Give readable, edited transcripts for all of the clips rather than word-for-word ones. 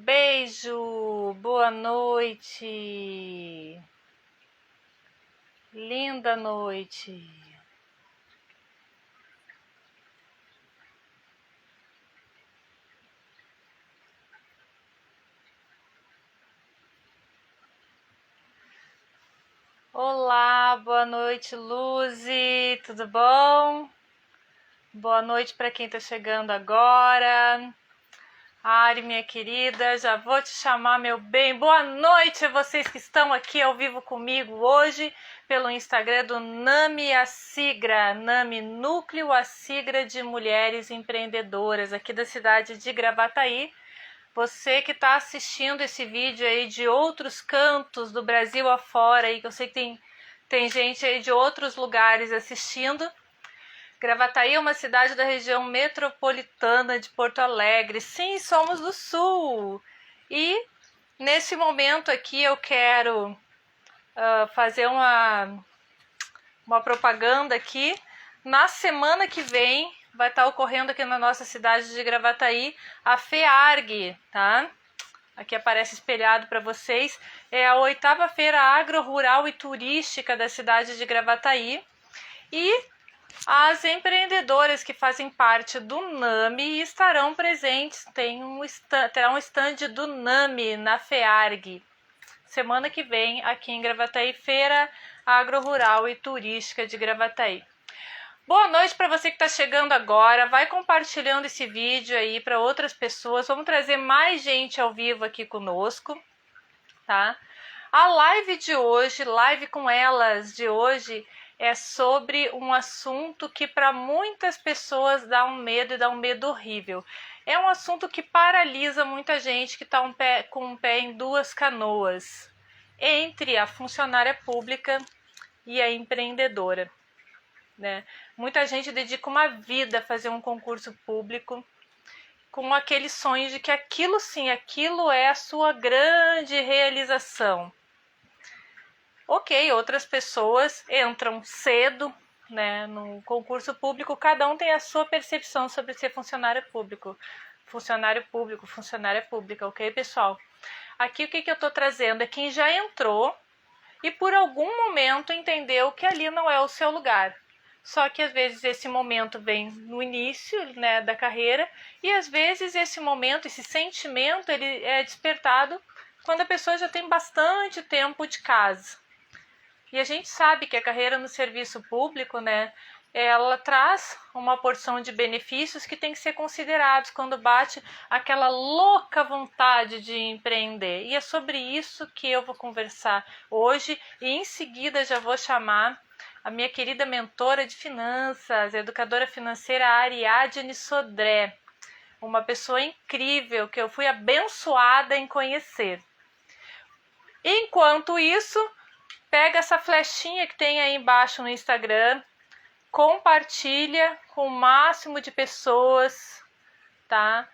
Beijo, boa noite, linda noite. Olá, boa noite, Luzi, tudo bom? Boa noite para quem está chegando agora. Ari, minha querida, já vou te chamar, meu bem. Boa noite a vocês que estão aqui ao vivo comigo hoje pelo Instagram do Nami Assigra, Nami Núcleo Assigra de Mulheres Empreendedoras, aqui da cidade de Gravataí. Você que está assistindo esse vídeo aí de outros cantos do Brasil afora, aí, que eu sei que tem gente aí de outros lugares assistindo. Gravataí é uma cidade da região metropolitana de Porto Alegre. Sim, somos do Sul. E nesse momento aqui eu quero fazer uma propaganda aqui. Na semana que vem vai estar ocorrendo aqui na nossa cidade de Gravataí a FEARG, tá? Aqui aparece espelhado para vocês. É a 8ª Feira Agro-Rural e Turística da cidade de Gravataí. E as empreendedoras que fazem parte do NAMI estarão presentes, terá um stand do NAMI na FEARG, semana que vem aqui em Gravataí, Feira Agro-Rural e Turística de Gravataí. Boa noite para você que está chegando agora, vai compartilhando esse vídeo aí para outras pessoas, vamos trazer mais gente ao vivo aqui conosco, tá? A live de hoje, live com elas de hoje, é sobre um assunto que para muitas pessoas dá um medo e dá um medo horrível. É um assunto que paralisa muita gente que está com um pé em duas canoas, entre a funcionária pública e a empreendedora, né? Muita gente dedica uma vida a fazer um concurso público com aquele sonho de que aquilo sim, aquilo é a sua grande realização. Ok, outras pessoas entram cedo, né, no concurso público, cada um tem a sua percepção sobre ser funcionária pública, funcionária pública, ok, pessoal? Aqui o que eu estou trazendo é quem já entrou e por algum momento entendeu que ali não é o seu lugar. Só que às vezes esse momento vem no início, né, da carreira, e às vezes esse momento, esse sentimento, ele é despertado quando a pessoa já tem bastante tempo de casa. E a gente sabe que a carreira no serviço público, né, ela traz uma porção de benefícios que tem que ser considerados quando bate aquela louca vontade de empreender. E é sobre isso que eu vou conversar hoje e em seguida já vou chamar a minha querida mentora de finanças, educadora financeira Ariadne Sodré, uma pessoa incrível que eu fui abençoada em conhecer. Enquanto isso, pega essa flechinha que tem aí embaixo no Instagram, compartilha com o máximo de pessoas, tá?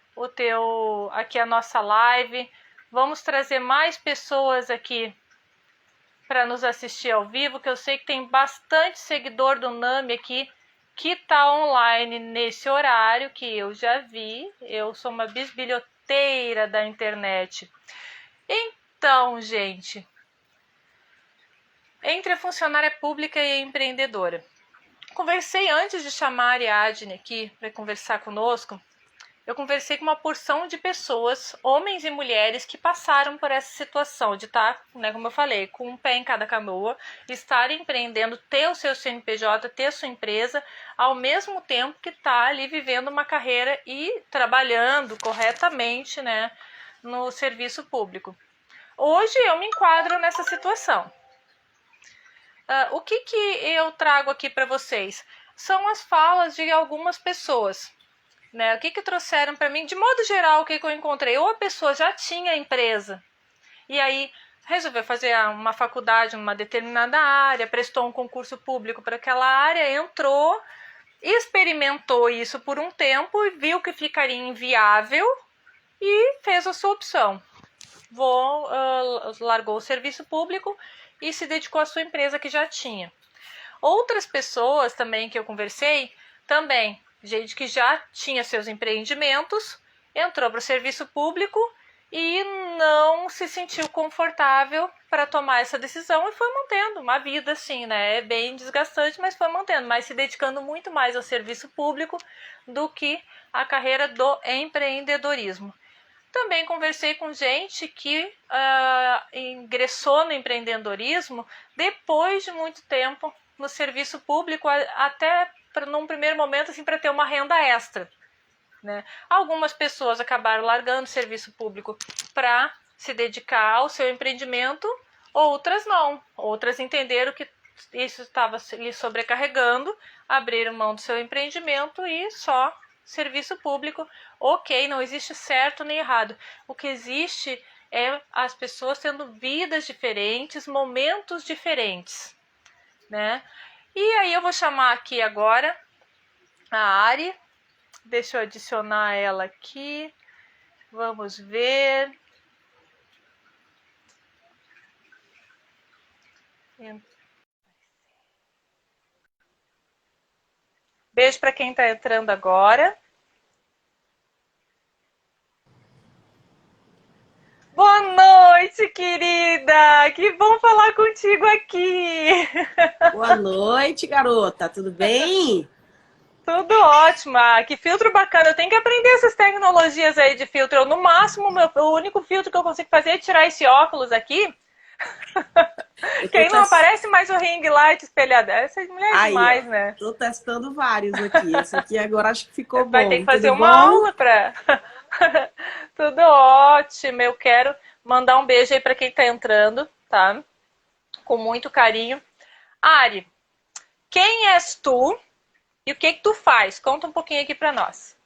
Aqui a nossa live. Vamos trazer mais pessoas aqui para nos assistir ao vivo, que eu sei que tem bastante seguidor do NAMI aqui que tá online nesse horário que eu já vi. Eu sou uma bisbilhoteira da internet. Então, gente, entre a funcionária pública e a empreendedora. Conversei antes de chamar a Ariadne aqui para conversar conosco. Eu conversei com uma porção de pessoas, homens e mulheres, que passaram por essa situação de estar, né, como eu falei, com um pé em cada canoa, estar empreendendo, ter o seu CNPJ, ter a sua empresa, ao mesmo tempo que está ali vivendo uma carreira e trabalhando corretamente, né, no serviço público. Hoje eu me enquadro nessa situação. O que eu trago aqui para vocês? São as falas de algumas pessoas, né? O que trouxeram para mim? De modo geral, o que eu encontrei? Ou a pessoa já tinha empresa e aí resolveu fazer uma faculdade numa determinada área, prestou um concurso público para aquela área, entrou, experimentou isso por um tempo e viu que ficaria inviável e fez a sua opção. Largou o serviço público e se dedicou à sua empresa que já tinha. Outras pessoas também que eu conversei, também, gente que já tinha seus empreendimentos entrou para o serviço público e não se sentiu confortável para tomar essa decisão e foi mantendo uma vida assim, né? É bem desgastante, mas foi mantendo, mas se dedicando muito mais ao serviço público do que à carreira do empreendedorismo. Também conversei com gente que ingressou no empreendedorismo depois de muito tempo no serviço público, até num primeiro momento assim, para ter uma renda extra. Né? Algumas pessoas acabaram largando o serviço público para se dedicar ao seu empreendimento, outras não. Outras entenderam que isso estava lhe sobrecarregando, abriram mão do seu empreendimento e só serviço público. Ok, não existe certo nem errado. O que existe é as pessoas tendo vidas diferentes, momentos diferentes. Né? E aí eu vou chamar aqui agora a Ari. Deixa eu adicionar ela aqui. Vamos ver. Beijo para quem está entrando agora. Boa noite, querida! Que bom falar contigo aqui! Boa noite, garota. Tudo bem? Tudo ótimo! Que filtro bacana! Eu tenho que aprender essas tecnologias aí de filtro. Eu, no máximo, o único filtro que eu consigo fazer é tirar esse óculos aqui. Que aí não aparece mais o ring light espelhado. Essa mulher é demais, né? Tô testando vários aqui. Esse aqui agora acho que ficou bom. Vai ter que fazer Tudo uma bom? aula pra... Tudo ótimo. Eu quero mandar um beijo aí pra quem tá entrando, tá? Com muito carinho. Ari, quem és tu e o que tu faz? Conta um pouquinho aqui pra nós.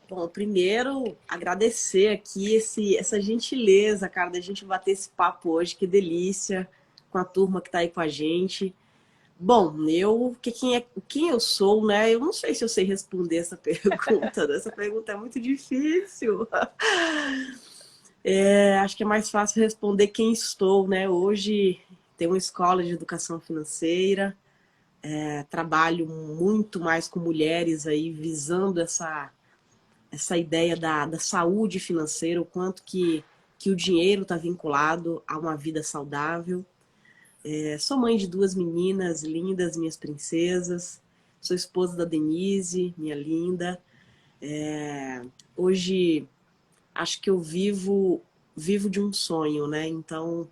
Bom, primeiro agradecer aqui essa gentileza, cara, da gente bater esse papo hoje. Que delícia com a turma que tá aí com a gente. Bom, quem eu sou, né? Eu não sei se eu sei responder essa pergunta. Né? Essa pergunta é muito difícil. Acho que é mais fácil responder quem estou, né? Hoje tem uma escola de educação financeira, trabalho muito mais com mulheres aí, visando essa ideia da saúde financeira, o quanto que o dinheiro está vinculado a uma vida saudável. Sou mãe de 2 meninas lindas, minhas princesas. Sou esposa da Denise, minha linda. Hoje acho que eu vivo de um sonho, né? Então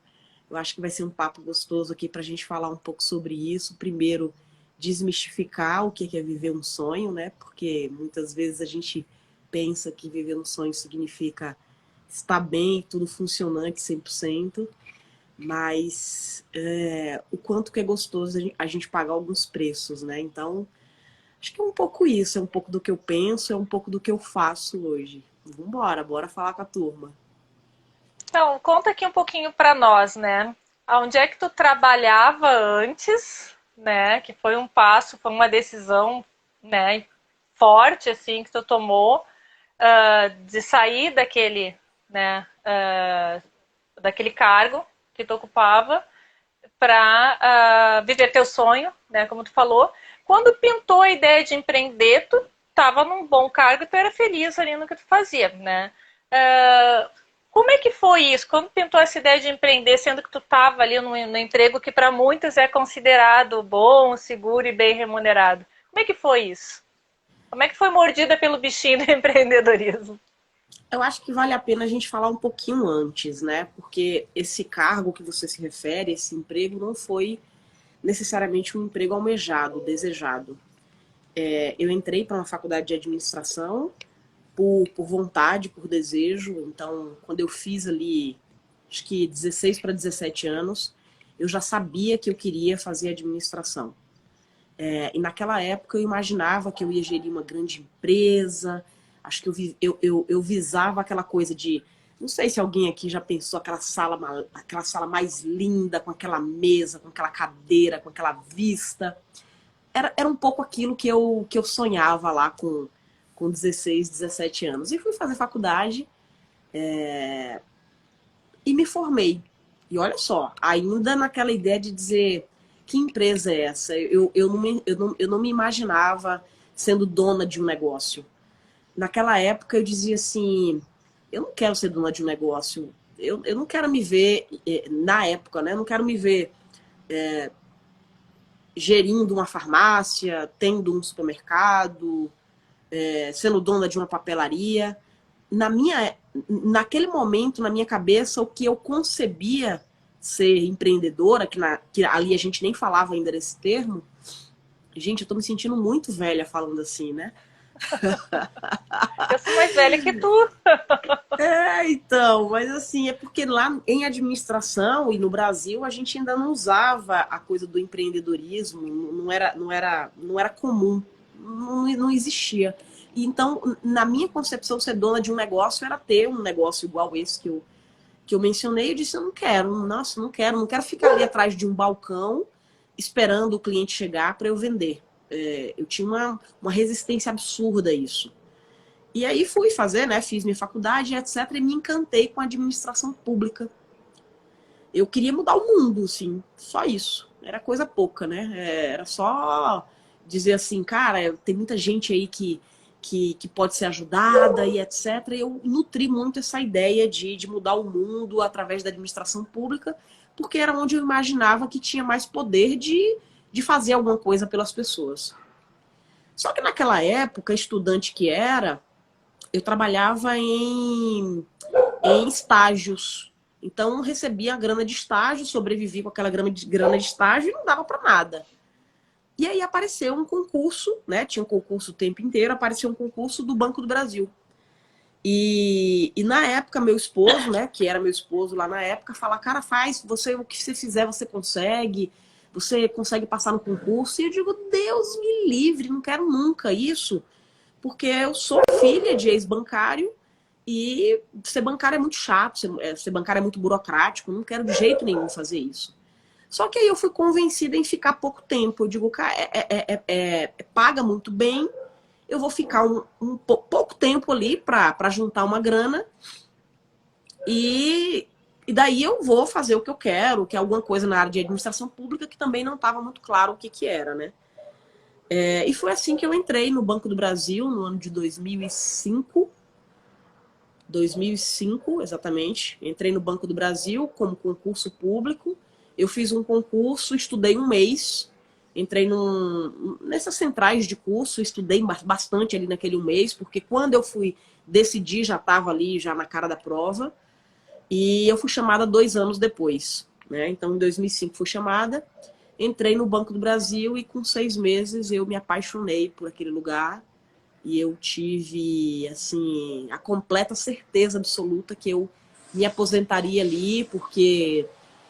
eu acho que vai ser um papo gostoso aqui para a gente falar um pouco sobre isso. Primeiro, desmistificar o que é viver um sonho, né? Porque muitas vezes a gente pensa que viver um sonho significa estar bem, tudo funcionante 100%. Mas o quanto que é gostoso a gente pagar alguns preços, né? Então, acho que é um pouco isso, é um pouco do que eu penso, é um pouco do que eu faço hoje. Vambora, bora falar com a turma. Então, conta aqui um pouquinho pra nós, né? Onde é que tu trabalhava antes, né? Que foi um passo, foi uma decisão, né? Forte, assim, que tu tomou de sair daquele, né? Daquele cargo que tu ocupava para viver teu sonho, né, como tu falou. Quando pintou a ideia de empreender, tu estava num bom cargo e tu era feliz ali no que tu fazia, né? Como é que foi isso? Quando pintou essa ideia de empreender, sendo que tu estava ali no emprego que para muitos é considerado bom, seguro e bem remunerado? Como é que foi isso? Como é que foi mordida pelo bichinho do empreendedorismo? Eu acho que vale a pena a gente falar um pouquinho antes, né? Porque esse cargo que você se refere, esse emprego, não foi necessariamente um emprego almejado, desejado. Eu entrei para uma faculdade de administração por vontade, por desejo. Então, quando eu fiz ali, acho que 16 para 17 anos, eu já sabia que eu queria fazer administração. E naquela época eu imaginava que eu ia gerir uma grande empresa. Acho que eu visava aquela coisa de... Não sei se alguém aqui já pensou aquela sala mais linda, com aquela mesa, com aquela cadeira, com aquela vista. Era um pouco aquilo que eu sonhava lá com 16, 17 anos. E fui fazer faculdade e me formei. E olha só, ainda naquela ideia de dizer... Que empresa é essa? Eu não me imaginava sendo dona de um negócio. naquela época eu dizia assim, eu não quero ser dona de um negócio, eu não quero me ver, na época, né? Eu não quero me ver gerindo uma farmácia, tendo um supermercado, sendo dona de uma papelaria. Naquele momento, na minha cabeça, o que eu concebia ser empreendedora, que ali a gente nem falava ainda desse termo, gente, eu tô me sentindo muito velha falando assim, né? Eu sou mais velha que tu. Então, mas assim, é porque lá em administração e no Brasil a gente ainda não usava a coisa do empreendedorismo, não era comum, não existia. E então, na minha concepção, ser dona de um negócio era ter um negócio igual esse que eu mencionei. Eu disse, eu não quero, nossa, não quero ficar ali atrás de um balcão esperando o cliente chegar para eu vender. Eu tinha uma resistência absurda a isso. E aí fui fazer, né? Fiz minha faculdade, etc. E me encantei com a administração pública. Eu queria mudar o mundo, assim, só isso. Era coisa pouca, né? Era só dizer assim, cara, tem muita gente aí que pode ser ajudada e etc. E eu nutri muito essa ideia de mudar o mundo através da administração pública, porque era onde eu imaginava que tinha mais poder de fazer alguma coisa pelas pessoas. Só que naquela época, estudante que era, eu trabalhava em estágios. Então, recebia a grana de estágio, sobrevivi com aquela grana de estágio e não dava para nada. E aí apareceu um concurso, né? Tinha um concurso o tempo inteiro, apareceu um concurso do Banco do Brasil. E na época, meu esposo, né, que era meu esposo lá na época, fala, cara, faz, o que você fizer, você consegue passar no concurso. E eu digo, Deus me livre, não quero nunca isso, porque eu sou filha de ex-bancário e ser bancário é muito chato, ser bancário é muito burocrático, não quero de jeito nenhum fazer isso. Só que aí eu fui convencida em ficar pouco tempo. Eu digo, cara, paga muito bem, eu vou ficar pouco tempo ali para juntar uma grana e daí eu vou fazer o que eu quero, que é alguma coisa na área de administração pública, que também não estava muito claro o que era, né? E foi assim que eu entrei no Banco do Brasil, no ano de 2005. 2005, exatamente. Entrei no Banco do Brasil como concurso público. Eu fiz um concurso, estudei um mês. Entrei nessas centrais de curso, estudei bastante ali naquele um mês, porque quando eu fui decidir, já estava ali, já na cara da prova. E eu fui chamada 2 anos depois, né? Então, em 2005 fui chamada. Entrei no Banco do Brasil e com 6 meses eu me apaixonei por aquele lugar. E eu tive, assim, a completa certeza absoluta que eu me aposentaria ali, porque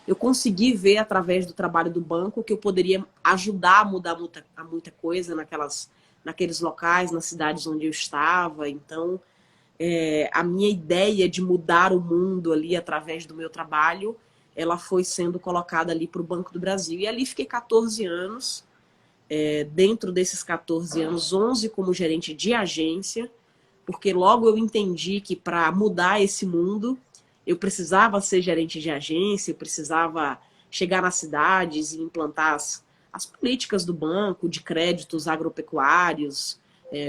eu consegui ver através do trabalho do banco que eu poderia ajudar a mudar muita coisa naqueles locais, nas cidades onde eu estava. Então, a minha ideia de mudar o mundo ali através do meu trabalho, ela foi sendo colocada ali para o Banco do Brasil. E ali fiquei 14 anos. Dentro desses 14 anos, 11 como gerente de agência, porque logo eu entendi que para mudar esse mundo, eu precisava ser gerente de agência, eu precisava chegar nas cidades e implantar as políticas do banco, de créditos agropecuários,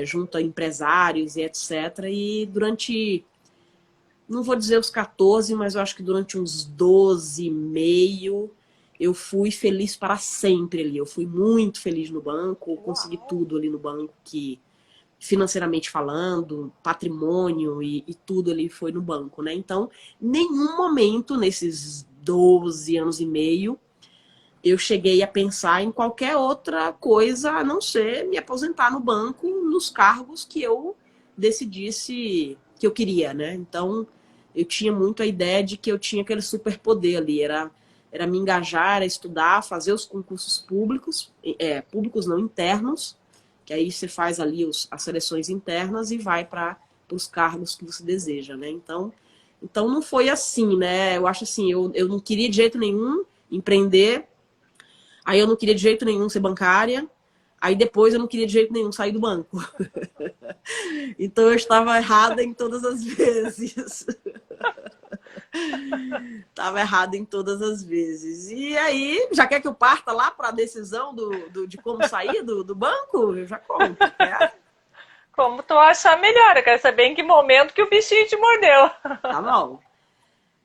junto a empresários e etc. E durante, não vou dizer os 14, mas eu acho que durante uns 12 e meio, eu fui feliz para sempre ali. Eu fui muito feliz no banco, consegui tudo ali no banco, que financeiramente falando, patrimônio e tudo ali foi no banco, né? Então, nenhum momento nesses 12 anos e meio eu cheguei a pensar em qualquer outra coisa a não ser me aposentar no banco nos cargos que eu decidisse que eu queria, né? Então, eu tinha muito a ideia de que eu tinha aquele superpoder ali, era me engajar, era estudar, fazer os concursos públicos, públicos não internos, que aí você faz ali as seleções internas e vai para os cargos que você deseja, né? Então não foi assim, né? Eu acho assim, eu não queria de jeito nenhum empreender, aí eu não queria de jeito nenhum ser bancária, aí depois eu não queria de jeito nenhum sair do banco. Então eu estava errada em todas as vezes. Estava errado em todas as vezes. E aí, já quer que eu parta lá para a decisão de como sair do banco? Eu já conto. Como tu achar melhor. Eu quero saber em que momento que o bichinho te mordeu. Tá bom.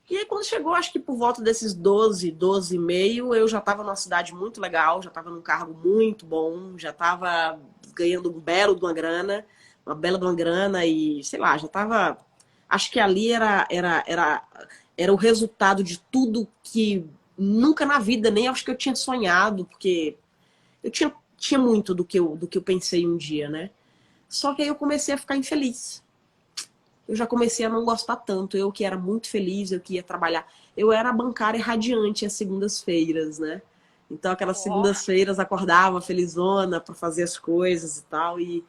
E aí quando chegou, acho que por volta desses 12, 12 e meio, eu já estava numa cidade muito legal, já estava num cargo muito bom, já estava ganhando um belo de uma grana, uma bela de uma grana e, sei lá, já estava... Acho que ali era o resultado de tudo que nunca na vida, nem acho que eu tinha sonhado, porque eu tinha muito do que eu pensei um dia, né? Só que aí eu comecei a ficar infeliz. Eu já comecei a não gostar tanto. Eu que era muito feliz, eu que ia trabalhar. Eu era bancária radiante às segundas-feiras, né? Então, aquelas Ó, segundas-feiras acordava felizona para fazer as coisas e tal. E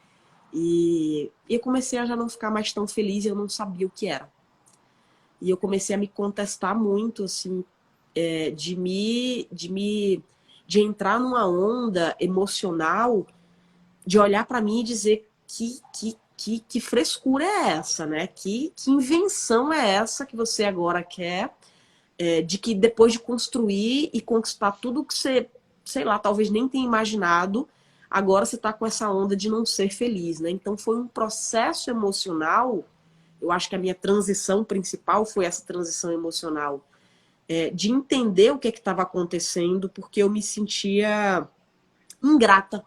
eu comecei a já não ficar mais tão feliz e eu não sabia o que era. E eu comecei a me contestar muito, assim, de entrar numa onda emocional, de olhar para mim e dizer que frescura é essa, né? Que invenção é essa que você agora quer, de que depois de construir e conquistar tudo que você, sei lá, talvez nem tenha imaginado, agora você está com essa onda de não ser feliz, né? Então foi um processo emocional. Eu acho que a minha transição principal foi essa transição emocional, de entender o que estava acontecendo, porque eu me sentia ingrata.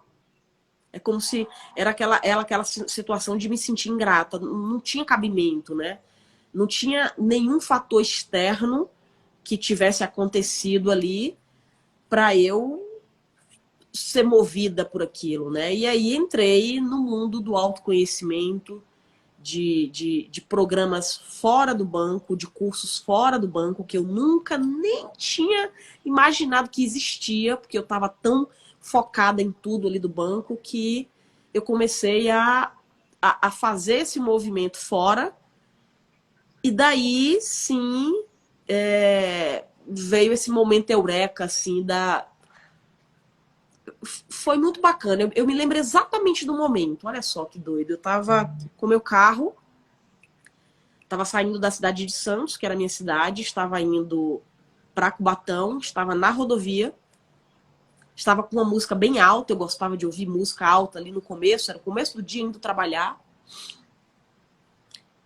É como se era aquela situação de me sentir ingrata. Não tinha cabimento, né? Não tinha nenhum fator externo que tivesse acontecido ali para eu ser movida por aquilo, né? E aí entrei no mundo do autoconhecimento, de programas fora do banco, de cursos fora do banco, que eu nunca nem tinha imaginado que existia, porque eu estava tão focada em tudo ali do banco que eu comecei a fazer esse movimento fora, e daí sim veio esse momento eureka, assim, foi muito bacana. Eu me lembro exatamente do momento. Olha só que doido. Eu tava com meu carro, estava saindo da cidade de Santos, que era a minha cidade, estava indo para Cubatão, estava na rodovia, estava com uma música bem alta, eu gostava de ouvir música alta ali no começo, era o começo do dia indo trabalhar.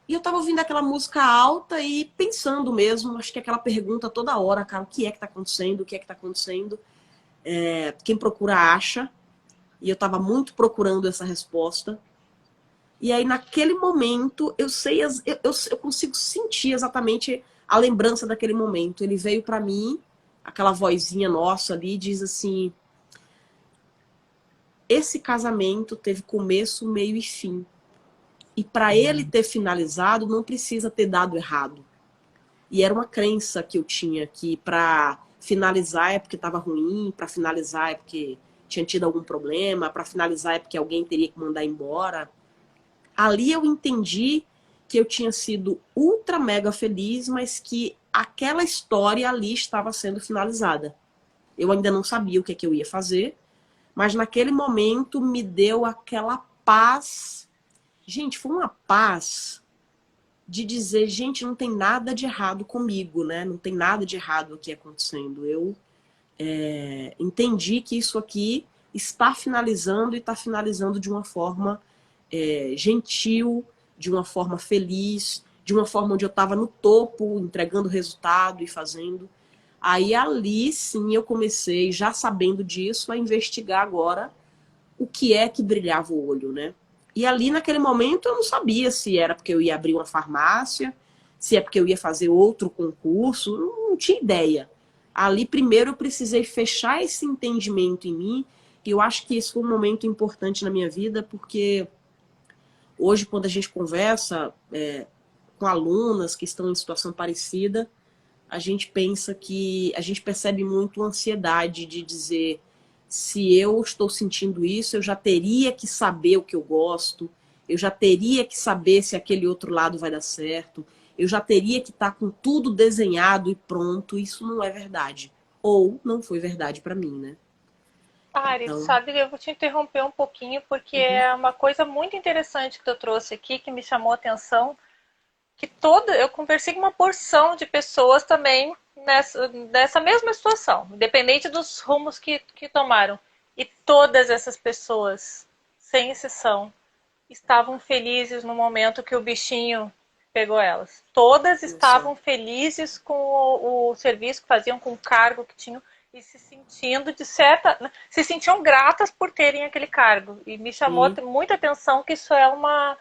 E eu estava ouvindo aquela música alta e pensando mesmo, acho que aquela pergunta toda hora, cara, o que é que está acontecendo? O que é que está acontecendo? Quem procura acha. E eu estava muito procurando essa resposta. E aí, naquele momento, eu sei, eu consigo sentir exatamente a lembrança daquele momento. Ele veio para mim, aquela vozinha nossa ali, diz assim: esse casamento teve começo, meio e fim. E para ele ter finalizado, não precisa ter dado errado. E era uma crença que eu tinha que para finalizar é porque estava ruim, para finalizar é porque tinha tido algum problema, para finalizar é porque alguém teria que mandar embora. Ali eu entendi que eu tinha sido ultra mega feliz, mas que aquela história ali estava sendo finalizada. Eu ainda não sabia o que eu ia fazer, mas naquele momento me deu aquela paz. Gente, foi uma paz de dizer, gente, não tem nada de errado comigo, né? Não tem nada de errado aqui acontecendo. Eu entendi que isso aqui está finalizando e está finalizando de uma forma gentil, de uma forma feliz, de uma forma onde eu estava no topo, entregando resultado e fazendo. Aí ali sim eu comecei, já sabendo disso, a investigar agora o que é que brilhava o olho, né? E ali naquele momento eu não sabia se era porque eu ia abrir uma farmácia, se é porque eu ia fazer outro concurso, não tinha ideia. Ali primeiro eu precisei fechar esse entendimento em mim, e eu acho que esse foi um momento importante na minha vida, porque hoje, quando a gente conversa com alunas que estão em situação parecida, a gente pensa que a gente percebe muito ansiedade de dizer, se eu estou sentindo isso, eu já teria que saber o que eu gosto, eu já teria que saber se aquele outro lado vai dar certo, eu já teria que estar com tudo desenhado e pronto. Isso não é verdade. Ou não foi verdade para mim, né? Ari, Então, sabe, eu vou te interromper um pouquinho, porque é uma coisa muito interessante que tu trouxe aqui, que me chamou a atenção, que eu conversei com uma porção de pessoas também nessa mesma situação, independente dos rumos que tomaram. E todas essas pessoas, sem exceção, estavam felizes no momento que o bichinho pegou elas. Todas estavam felizes com o serviço que faziam, com o cargo que tinham e se sentindo se sentiam gratas por terem aquele cargo. E me chamou Sim. muita atenção que isso é uma...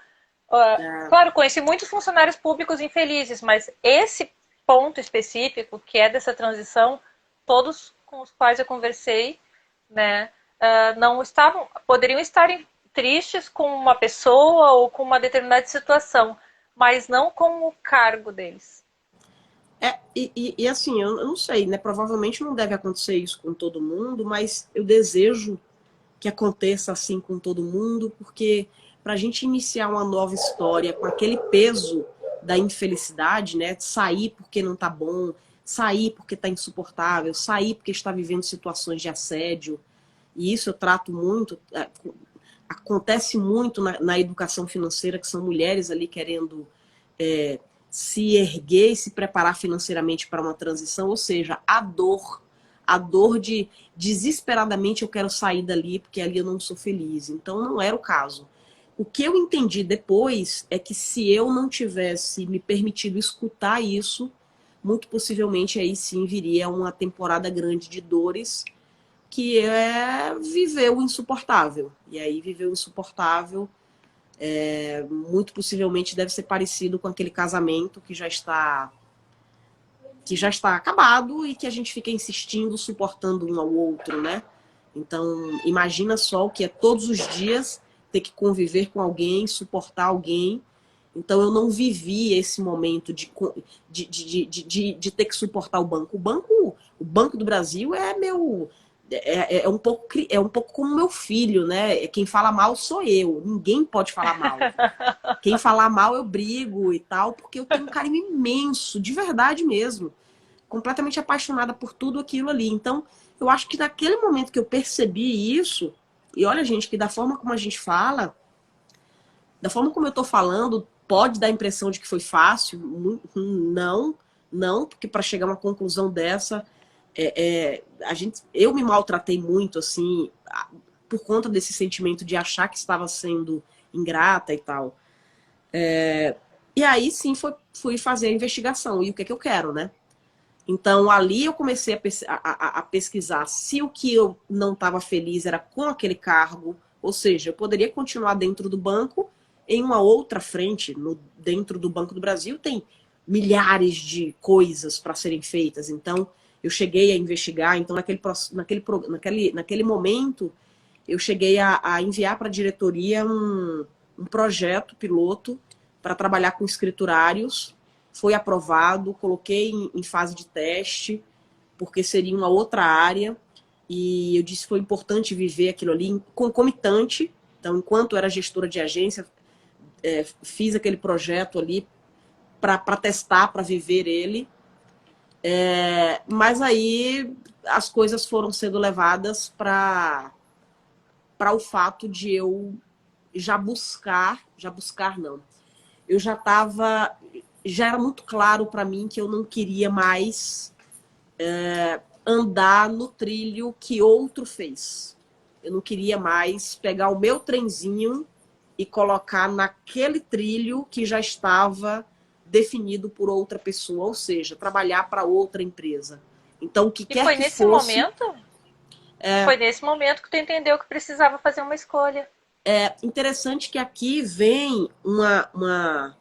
É, claro, conheci muitos funcionários públicos infelizes, mas esse ponto específico, que é dessa transição, todos com os quais eu conversei, né, não estavam, poderiam estar tristes com uma pessoa ou com uma determinada situação, mas não com o cargo deles. e assim, eu não sei, né? Provavelmente não deve acontecer isso com todo mundo, mas eu desejo que aconteça assim com todo mundo, porque para a gente iniciar uma nova história com aquele peso da infelicidade, né? De sair porque não tá bom, sair porque tá insuportável, sair porque está vivendo situações de assédio, e isso eu trato muito, acontece muito na educação financeira, que são mulheres ali querendo se erguer e se preparar financeiramente para uma transição, ou seja, a dor de desesperadamente eu quero sair dali porque ali eu não sou feliz. Então não era o caso. O que eu entendi depois é que se eu não tivesse me permitido escutar isso, muito possivelmente aí sim viria uma temporada grande de dores, que é viver o insuportável. E aí viver o insuportável muito possivelmente deve ser parecido com aquele casamento que já está acabado e que a gente fica insistindo, suportando um ao outro, né? Então, imagina só o que é todos os dias ter que conviver com alguém, suportar alguém. Então, eu não vivi esse momento de ter que suportar o banco. O Banco do Brasil é meu. É um pouco como meu filho, né? Quem fala mal sou eu. Ninguém pode falar mal. Quem falar mal eu brigo e tal, porque eu tenho um carinho imenso, de verdade mesmo. Completamente apaixonada por tudo aquilo ali. Então, eu acho que naquele momento que eu percebi isso, e olha, gente, que da forma como a gente fala, da forma como eu tô falando, pode dar a impressão de que foi fácil. Não, não, porque para chegar a uma conclusão dessa, eu me maltratei muito, assim, por conta desse sentimento de achar que estava sendo ingrata e tal. E aí sim fui fazer a investigação. E o que é que eu quero, né? Então ali eu comecei a pesquisar se o que eu não estava feliz era com aquele cargo, ou seja, eu poderia continuar dentro do banco em uma outra frente, dentro do Banco do Brasil tem milhares de coisas para serem feitas. Então eu cheguei a investigar, então naquele momento eu cheguei a enviar para a diretoria um projeto piloto para trabalhar com escriturários. Foi aprovado, coloquei em fase de teste, porque seria uma outra área, e eu disse que foi importante viver aquilo ali concomitante. Então, enquanto era gestora de agência, fiz aquele projeto ali para testar, para viver ele. Mas aí as coisas foram sendo levadas para o fato de eu já buscar não. Eu já era muito claro para mim que eu não queria mais andar no trilho que outro fez. Eu não queria mais pegar o meu trenzinho e colocar naquele trilho que já estava definido por outra pessoa, ou seja, trabalhar para outra empresa. Então, o que E quer foi que nesse fosse. momento? Foi nesse momento que tu entendeu que precisava fazer uma escolha. É interessante que aqui vem uma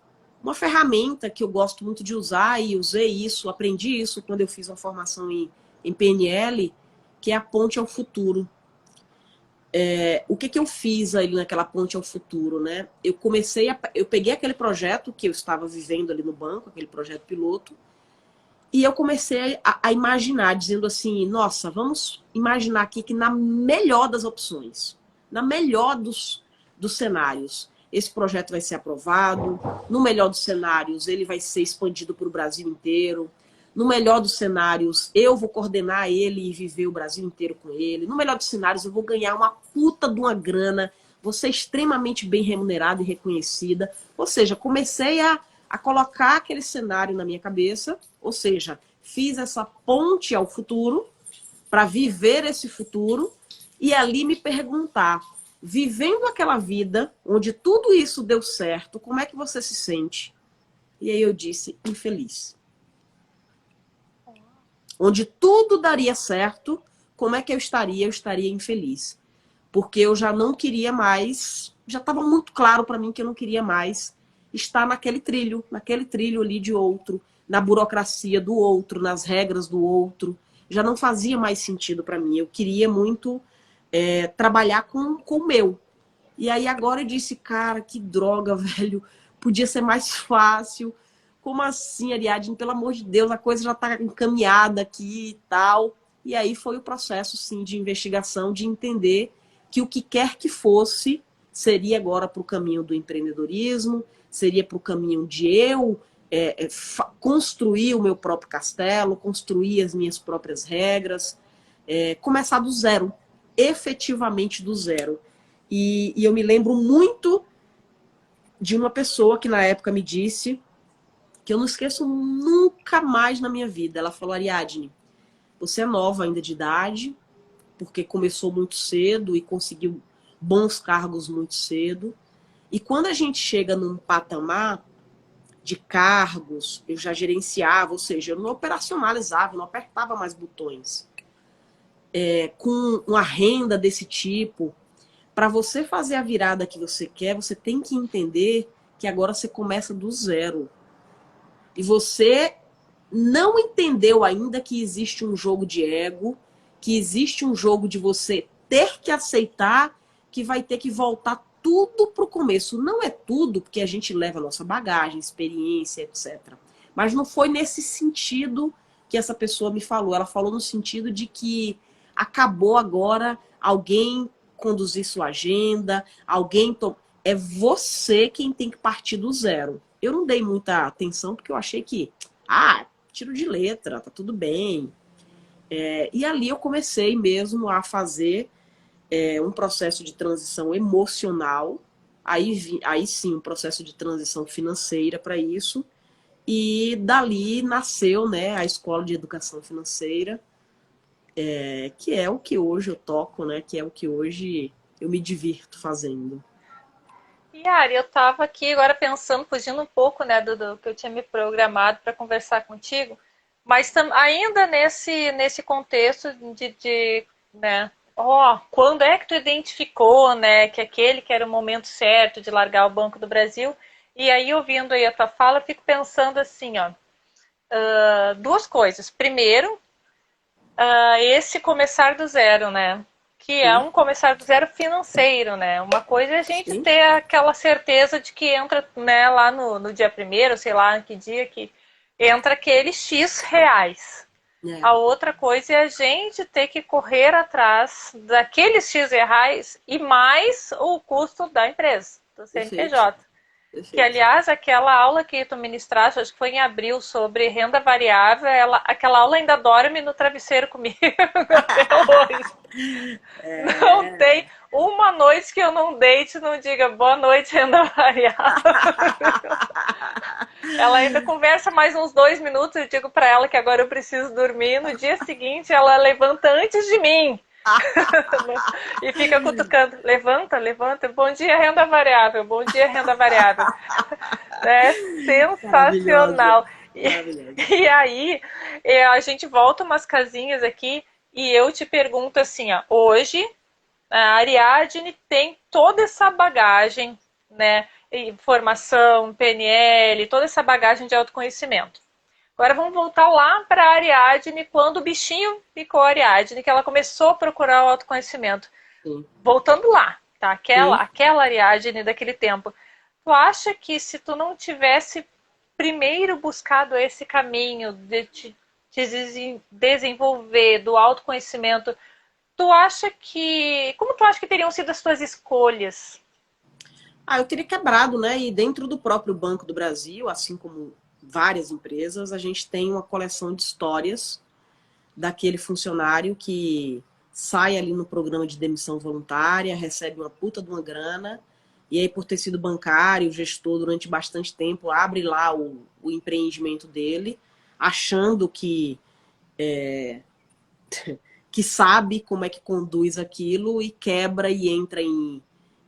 ferramenta que eu gosto muito de usar, e usei isso, aprendi isso quando eu fiz uma formação em PNL, que é a ponte ao futuro. O que eu fiz ali naquela ponte ao futuro, né? Eu peguei aquele projeto que eu estava vivendo ali no banco, aquele projeto piloto, e eu comecei a imaginar, dizendo assim, nossa, vamos imaginar aqui que na melhor das opções, na melhor dos cenários, esse projeto vai ser aprovado, no melhor dos cenários, ele vai ser expandido para o Brasil inteiro, no melhor dos cenários, eu vou coordenar ele e viver o Brasil inteiro com ele, no melhor dos cenários, eu vou ganhar uma puta de uma grana, vou ser extremamente bem remunerada e reconhecida. Ou seja, comecei a colocar aquele cenário na minha cabeça, ou seja, fiz essa ponte ao futuro para viver esse futuro e ali me perguntar, vivendo aquela vida onde tudo isso deu certo, como é que você se sente? E aí eu disse, infeliz. Onde tudo daria certo, como é que eu estaria? Eu estaria infeliz. Porque eu já não queria mais, já estava muito claro para mim que eu não queria mais estar naquele trilho ali de outro, na burocracia do outro, nas regras do outro. Já não fazia mais sentido para mim. Eu queria muito trabalhar com o meu. E aí agora eu disse, cara, que droga, velho. Podia ser mais fácil. Como assim, Ariadne? Pelo amor de Deus, a coisa já está encaminhada aqui e tal. E aí foi o processo, sim, de investigação, de entender que o que quer que fosse seria agora para o caminho do empreendedorismo, seria para o caminho de eu construir o meu próprio castelo, construir as minhas próprias regras, começar do zero, efetivamente do zero. E eu me lembro muito de uma pessoa que na época me disse, que eu não esqueço nunca mais na minha vida. Ela falou, Ariadne, você é nova ainda de idade, porque começou muito cedo e conseguiu bons cargos muito cedo. E quando a gente chega num patamar de cargos, eu já gerenciava, ou seja, eu não operacionalizava, eu não apertava mais botões. Com uma renda desse tipo, para você fazer a virada que você quer, você tem que entender que agora você começa do zero. E você não entendeu ainda que existe um jogo de ego, que existe um jogo de você ter que aceitar que vai ter que voltar tudo para o começo. Não é tudo, porque a gente leva a nossa bagagem, experiência, etc. Mas não foi nesse sentido que essa pessoa me falou. Ela falou no sentido de que acabou agora alguém conduzir sua agenda, alguém... É você quem tem que partir do zero. Eu não dei muita atenção porque eu achei que, tiro de letra, tá tudo bem. E ali eu comecei mesmo a fazer um processo de transição emocional, aí sim um processo de transição financeira para isso, e dali nasceu, né, a Escola de Educação Financeira, que é o que hoje eu toco, né, que é o que hoje eu me divirto fazendo. E Ari, eu estava aqui agora pensando, fugindo um pouco, né, do que eu tinha me programado para conversar contigo, mas ainda nesse contexto né, quando é que tu identificou, né, que aquele que era o momento certo de largar o Banco do Brasil? E aí, ouvindo aí a tua fala, eu fico pensando assim, ó, duas coisas. Primeiro, esse começar do zero, né? Que é Sim, um começar do zero financeiro, né? Uma coisa é a gente sim. ter aquela certeza de que entra, né, lá no dia primeiro, sei lá, que dia que entra aquele X reais. É, A outra coisa é a gente ter que correr atrás daqueles X reais e mais o custo da empresa, do perfeito, CNPJ. Que, perfeito. aliás, aquela aula que tu ministraste, acho que foi em abril, sobre renda variável, aquela aula ainda dorme no travesseiro comigo até hoje. Não tem uma noite que eu não deite e não diga boa noite, renda variável. Ela ainda conversa mais uns 2 minutos, eu digo para ela que agora eu preciso dormir. No dia seguinte, ela levanta antes de mim. E fica cutucando, levanta, levanta, bom dia renda variável, bom dia renda variável. É Maravilhosa, sensacional. E, maravilhosa. e aí, a gente volta umas casinhas aqui e eu te pergunto assim, ó, hoje a Ariadne tem toda essa bagagem, né, formação, PNL, toda essa bagagem de autoconhecimento. Agora vamos voltar lá para a Ariadne, quando o bichinho ficou a Ariadne, que ela começou a procurar o autoconhecimento. Sim, Voltando lá, tá? sim. Aquela Ariadne daquele tempo. Tu acha que se tu não tivesse primeiro buscado esse caminho de te desenvolver do autoconhecimento, tu acha que... Como tu acha que teriam sido as tuas escolhas? Eu teria quebrado, né? E dentro do próprio Banco do Brasil, assim como várias empresas, a gente tem uma coleção de histórias daquele funcionário que sai ali no programa de demissão voluntária, recebe uma puta de uma grana, e aí por ter sido bancário, gestor durante bastante tempo, abre lá o empreendimento dele, achando que sabe como é que conduz aquilo e quebra e entra em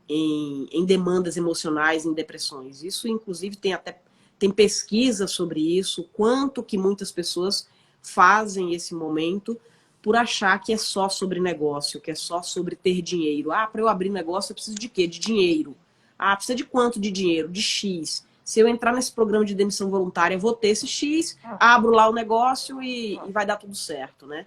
em demandas emocionais, em depressões. Isso, inclusive, tem pesquisa sobre isso, quanto que muitas pessoas fazem esse momento por achar que é só sobre negócio, que é só sobre ter dinheiro. Ah, para eu abrir negócio eu preciso de quê? De dinheiro. Ah, precisa de quanto de dinheiro? De X. Se eu entrar nesse programa de demissão voluntária, eu vou ter esse X, abro lá o negócio e vai dar tudo certo, né?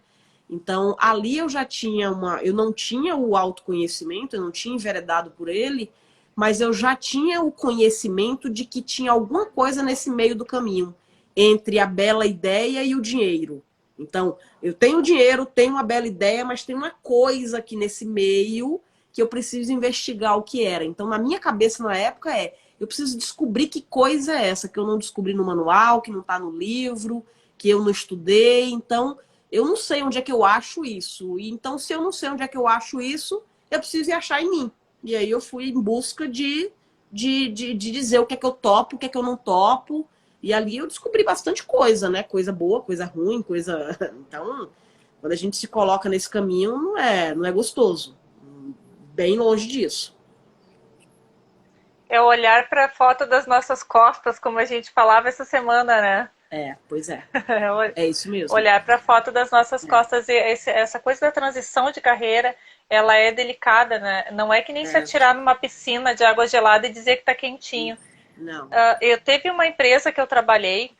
Então, ali eu já tinha eu não tinha o autoconhecimento, eu não tinha enveredado por ele, mas eu já tinha o conhecimento de que tinha alguma coisa nesse meio do caminho, entre a bela ideia e o dinheiro. Então, eu tenho dinheiro, tenho uma bela ideia, mas tem uma coisa aqui nesse meio que eu preciso investigar o que era. Então, na minha cabeça na época eu preciso descobrir que coisa é essa, que eu não descobri no manual, que não está no livro, que eu não estudei. Então, eu não sei onde é que eu acho isso. E então, se eu não sei onde é que eu acho isso, eu preciso ir achar em mim. E aí eu fui em busca de dizer o que é que eu topo, o que é que eu não topo. E ali eu descobri bastante coisa, né? Coisa boa, coisa ruim, coisa. Então, quando a gente se coloca nesse caminho, não é gostoso. Bem longe disso. É olhar para a foto das nossas costas, como a gente falava essa semana, né? Pois é. É isso mesmo. Olhar para a foto das nossas É, costas. E essa coisa da transição de carreira, ela é delicada, né? Não é que nem se é. atirar numa piscina de água gelada e dizer que está quentinho. Não. Eu teve uma empresa que eu trabalhei,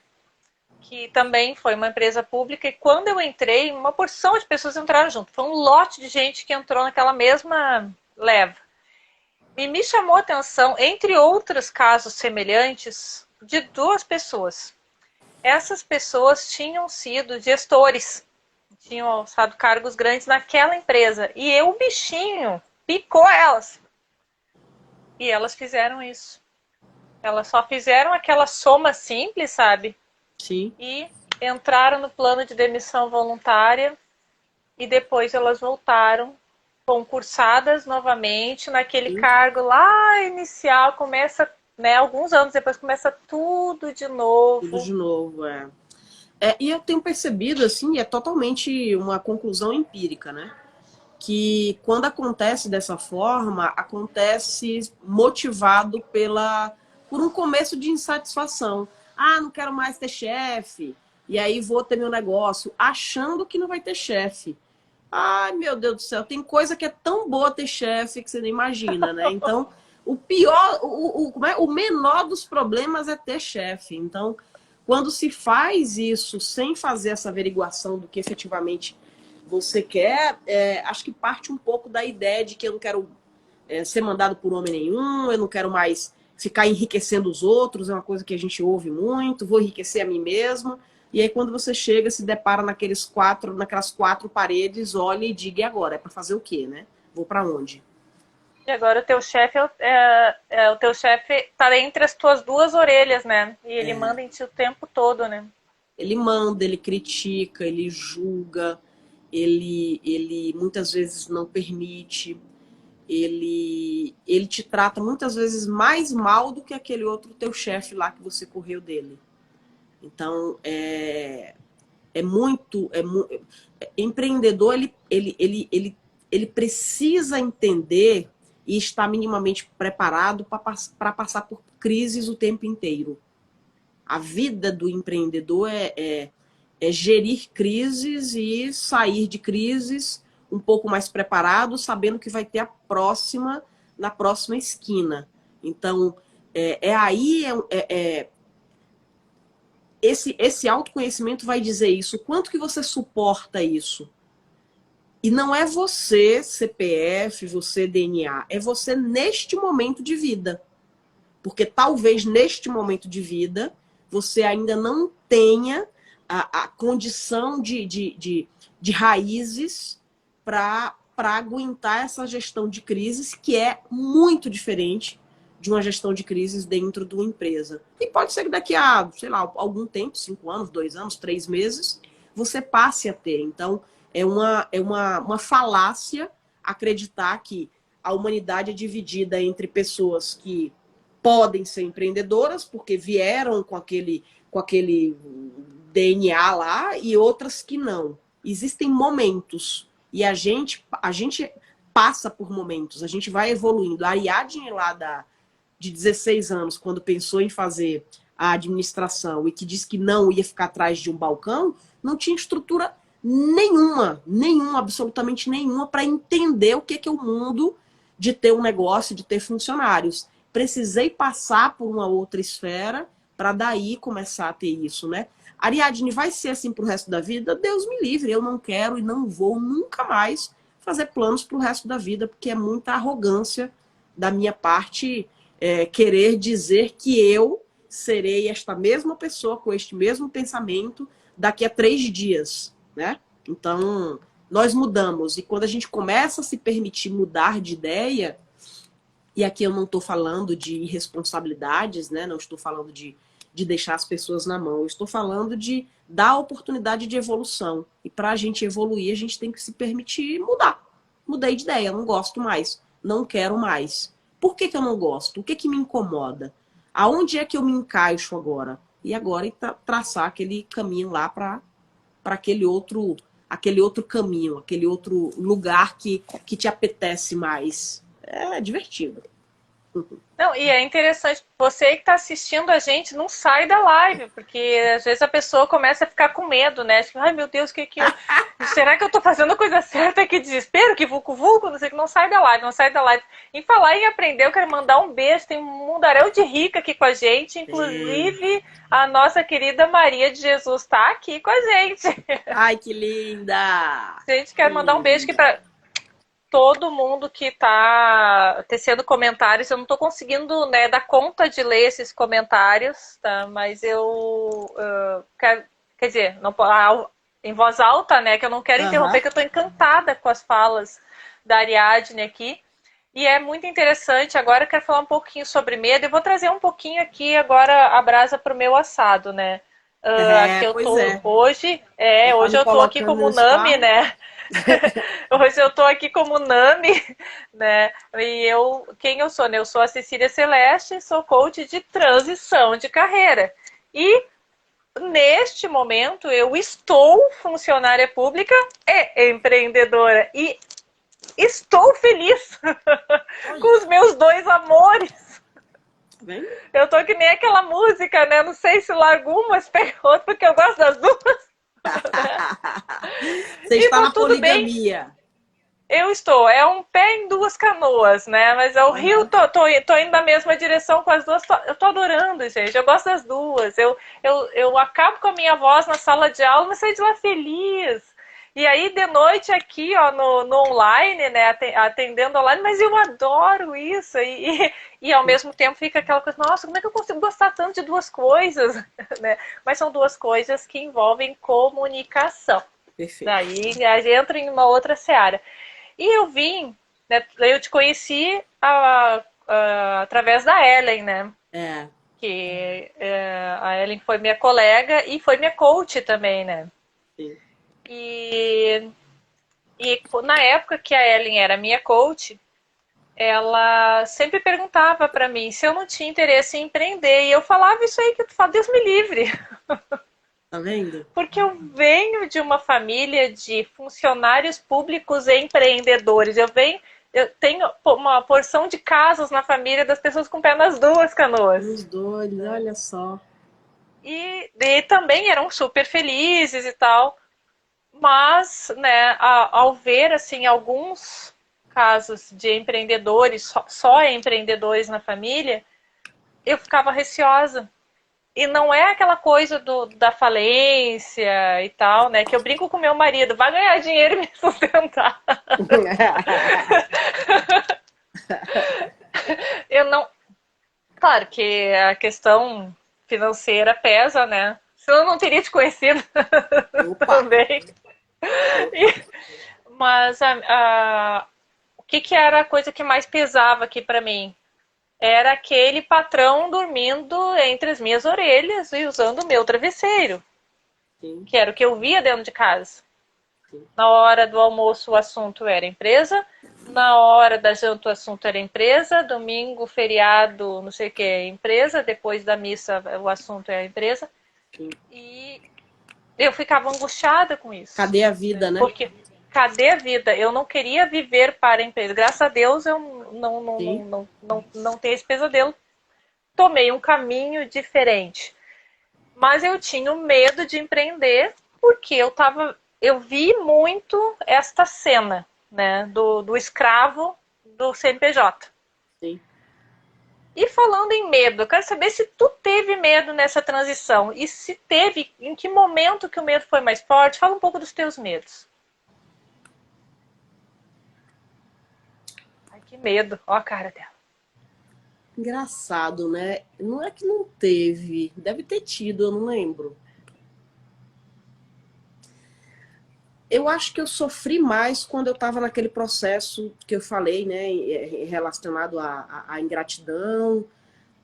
que também foi uma empresa pública, e quando eu entrei, uma porção de pessoas entraram junto. Foi um lote de gente que entrou naquela mesma leva. E me chamou a atenção, entre outros casos semelhantes, de duas pessoas. Essas pessoas tinham sido gestores, tinham alçado cargos grandes naquela empresa. E o bichinho picou elas. E elas fizeram isso. Elas só fizeram aquela soma simples, sabe? Sim. E entraram no plano de demissão voluntária e depois elas voltaram concursadas novamente naquele Sim. cargo lá inicial, começa, né, alguns anos depois começa tudo de Tudo novo. de novo, e eu tenho percebido, assim, é totalmente uma conclusão empírica, né? Que quando acontece dessa forma, acontece motivado por um começo de insatisfação. Ah, não quero mais ter chefe, e aí vou ter meu negócio, achando que não vai ter chefe. Ai, meu Deus do céu, tem coisa que é tão boa ter chefe que você nem imagina, né? Então, o pior, o menor dos problemas é ter chefe. Então, quando se faz isso sem fazer essa averiguação do que efetivamente você quer, acho que parte um pouco da ideia de que eu não quero ser mandado por homem nenhum, eu não quero mais ficar enriquecendo os outros, é uma coisa que a gente ouve muito, vou enriquecer a mim mesmo. E aí, quando você chega, se depara naquelas quatro paredes, olha e diga, e agora? É para fazer o quê, né? Vou para onde? E agora o teu chefe o teu chefe tá entre as tuas duas orelhas, né? E ele manda em ti o tempo todo, né? Ele manda, ele critica, ele julga, ele muitas vezes não permite, ele te trata muitas vezes mais mal do que aquele outro teu chefe lá que você correu dele. Então, é muito. Empreendedor, ele precisa entender e estar minimamente preparado para passar por crises o tempo inteiro. A vida do empreendedor é gerir crises e sair de crises um pouco mais preparado, sabendo que vai ter a próxima na próxima esquina. Então, esse autoconhecimento vai dizer isso. Quanto que você suporta isso? E não é você, CPF, você, DNA. É você neste momento de vida. Porque talvez neste momento de vida você ainda não tenha a condição de raízes para aguentar essa gestão de crises, que é muito diferente de uma gestão de crises dentro de uma empresa. E pode ser que daqui a, sei lá, algum tempo, 5 anos, 2 anos, 3 meses, você passe a ter. Então, é uma falácia acreditar que a humanidade é dividida entre pessoas que podem ser empreendedoras, porque vieram com aquele DNA lá, e outras que não. Existem momentos. E a gente passa por momentos, a gente vai evoluindo. A Ariadne lá de 16 anos, quando pensou em fazer a administração e que disse que não ia ficar atrás de um balcão, não tinha estrutura nenhuma, absolutamente nenhuma, para entender o que é o mundo de ter um negócio, de ter funcionários. Precisei passar por uma outra esfera para daí começar a ter isso, né? Ariadne, vai ser assim pro resto da vida? Deus me livre, eu não quero e não vou nunca mais fazer planos pro resto da vida, porque é muita arrogância da minha parte querer dizer que eu serei esta mesma pessoa com este mesmo pensamento daqui a 3 dias, né? Então, nós mudamos. E quando a gente começa a se permitir mudar de ideia, e aqui eu não estou falando de irresponsabilidades, né? Não estou falando de deixar as pessoas na mão. Eu estou falando de dar oportunidade de evolução. E para a gente evoluir, a gente tem que se permitir mudar. Mudei de ideia, não gosto mais. Não quero mais. Por que eu não gosto? O que me incomoda? Aonde é que eu me encaixo agora? E agora traçar aquele caminho lá para aquele outro caminho, aquele outro lugar que te apetece mais. É divertido. Não, e é interessante, você que está assistindo a gente não sai da live, porque às vezes a pessoa começa a ficar com medo, né? Tipo, ai meu Deus, será que eu estou fazendo a coisa certa? Que desespero, que vulco, não sei, que não sai da live, não sai da live. Em falar em aprender, eu quero mandar um beijo, tem um mundaréu de rica aqui com a gente, inclusive a nossa querida Maria de Jesus está aqui com a gente. Ai, que linda! Gente, quero mandar um beijo aqui para todo mundo que está tecendo comentários. Eu não estou conseguindo, né, dar conta de ler esses comentários, tá? Mas eu quero, quer dizer, não, em voz alta, né, que eu não quero interromper, que eu estou encantada com as falas da Ariadne aqui. E é muito interessante. Agora eu quero falar um pouquinho sobre medo. Eu vou trazer um pouquinho aqui agora a brasa para o meu assado, né? Que eu tô hoje eu tô aqui como Nami, né? Hoje eu tô aqui como Nami, né? E quem eu sou, né? Eu sou a Cecília Celeste, sou coach de transição de carreira. E neste momento eu estou funcionária pública e empreendedora. E estou feliz com os meus dois amores. Eu tô que nem aquela música, né? Não sei se largo uma, mas pega outra, porque eu gosto das duas. Você está na poligamia. Eu estou. É um pé em duas canoas, né? Mas o rio, tô indo na mesma direção com as duas. Eu tô adorando, gente. Eu gosto das duas. Eu acabo com a minha voz na sala de aula, mas saio de lá feliz. E aí, de noite, aqui, ó, no online, né, atendendo online, mas eu adoro isso. E ao mesmo tempo fica aquela coisa, nossa, como é que eu consigo gostar tanto de duas coisas? Né? Mas são duas coisas que envolvem comunicação. Perfeito. Daí a gente entra em uma outra seara. E eu vim, né, eu te conheci através da Ellen, né? Que a Ellen foi minha colega e foi minha coach também, né? Sim. E na época que a Ellen era minha coach, ela sempre perguntava para mim se eu não tinha interesse em empreender. E eu falava isso aí que tu fala, Deus me livre. Tá vendo? Porque eu venho de uma família de funcionários públicos e empreendedores. Eu tenho uma porção de casos na família das pessoas com pé nas duas canoas. Os dois, olha só. E também eram super felizes e tal. Mas, né, ao ver, assim, alguns casos de empreendedores, só empreendedores na família, eu ficava receosa. E não é aquela coisa da falência e tal, né, que eu brinco com meu marido, vai ganhar dinheiro e me sustentar. Eu não... Claro que a questão financeira pesa, né? Senão eu não teria te conhecido também. Mas o que era a coisa que mais pesava aqui para mim? Era aquele patrão dormindo entre as minhas orelhas e usando o meu travesseiro. Sim. Que era o que eu via dentro de casa. Sim. Na hora do almoço o assunto era empresa, na hora da janta o assunto era empresa, domingo, feriado, não sei o que, empresa, depois da missa o assunto é a empresa. Sim. E eu ficava angustiada com isso. Cadê a vida, né? Porque cadê a vida? Eu não queria viver para a empresa. Graças a Deus eu Sim. não tenho esse pesadelo. Tomei um caminho diferente. Mas eu tinha medo de empreender porque eu vi muito esta cena, né, do escravo do CNPJ. Sim. E falando em medo, eu quero saber se tu teve medo nessa transição. E se teve, em que momento que o medo foi mais forte? Fala um pouco dos teus medos. Ai, que medo. Ó a cara dela. Engraçado, né? Não é que não teve, deve ter tido, eu não lembro. Eu acho que eu sofri mais quando eu estava naquele processo que eu falei, né, relacionado à ingratidão,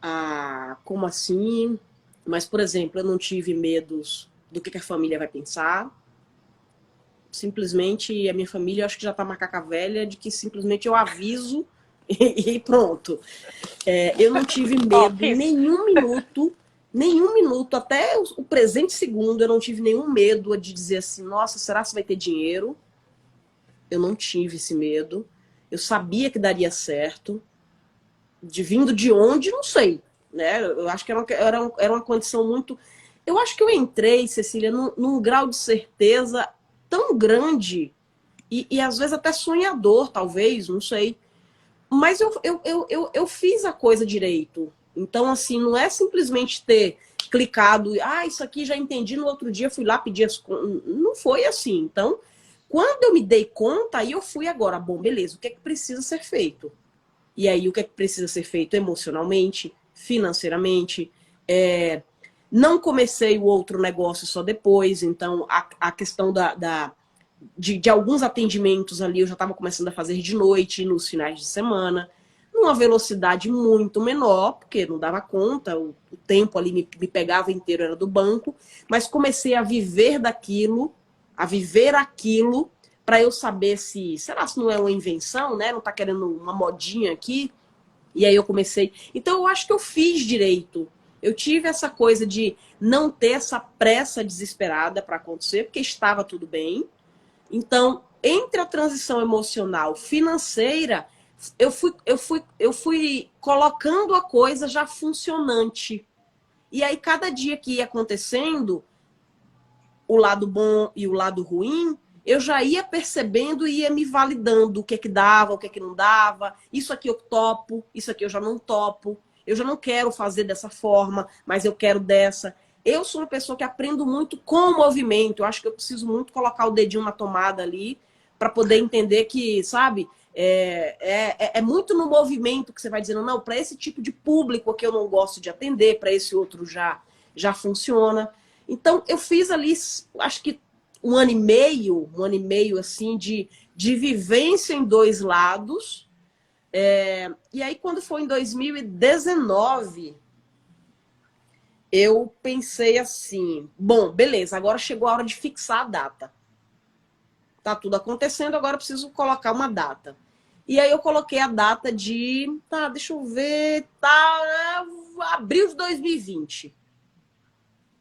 a como assim. Mas, por exemplo, eu não tive medos do que a família vai pensar. Simplesmente a minha família, eu acho que já tá macaca velha, de que simplesmente eu aviso e pronto. Eu não tive Ó, medo fiz. nenhum minuto, até o presente segundo, eu não tive nenhum medo de dizer assim, nossa, será que vai ter dinheiro? Eu não tive esse medo. Eu sabia que daria certo. De vindo de onde, não sei. Né? Eu acho que era uma condição muito. Eu acho que eu entrei, Cecília, num grau de certeza tão grande e às vezes até sonhador, talvez, não sei. Mas eu fiz a coisa direito. Então, assim, não é simplesmente ter clicado, isso aqui já entendi, no outro dia fui lá pedir as contas. Não foi assim. Então, quando eu me dei conta, aí eu fui agora, bom, beleza, o que é que precisa ser feito? E aí, o que é que precisa ser feito emocionalmente, financeiramente? Não comecei o outro negócio só depois, então a questão de alguns atendimentos ali eu já estava começando a fazer de noite, nos finais de semana, numa velocidade muito menor, porque não dava conta, o tempo ali me pegava inteiro, era do banco, mas comecei a viver daquilo, a viver aquilo, para eu saber será se não é uma invenção, né? Não está querendo uma modinha aqui? E aí eu comecei. Então eu acho que eu fiz direito. Eu tive essa coisa de não ter essa pressa desesperada para acontecer, porque estava tudo bem. Então, entre a transição emocional financeira, eu fui colocando a coisa já funcionante. E aí, cada dia que ia acontecendo, o lado bom e o lado ruim, eu já ia percebendo e ia me validando o que é que dava, o que é que não dava. Isso aqui eu topo, isso aqui eu já não topo. Eu já não quero fazer dessa forma, mas eu quero dessa. Eu sou uma pessoa que aprendo muito com o movimento. Eu acho que eu preciso muito colocar o dedinho na tomada ali para poder entender que, sabe, é muito no movimento que você vai dizendo, não, para esse tipo de público que eu não gosto de atender, para esse outro já funciona. Então, eu fiz ali, acho que um ano e meio assim, de vivência em dois lados. E aí, quando foi em 2019, eu pensei assim, bom, beleza, agora chegou a hora de fixar a data. Tá tudo acontecendo, agora eu preciso colocar uma data. E aí eu coloquei a data deixa eu ver, abril de 2020.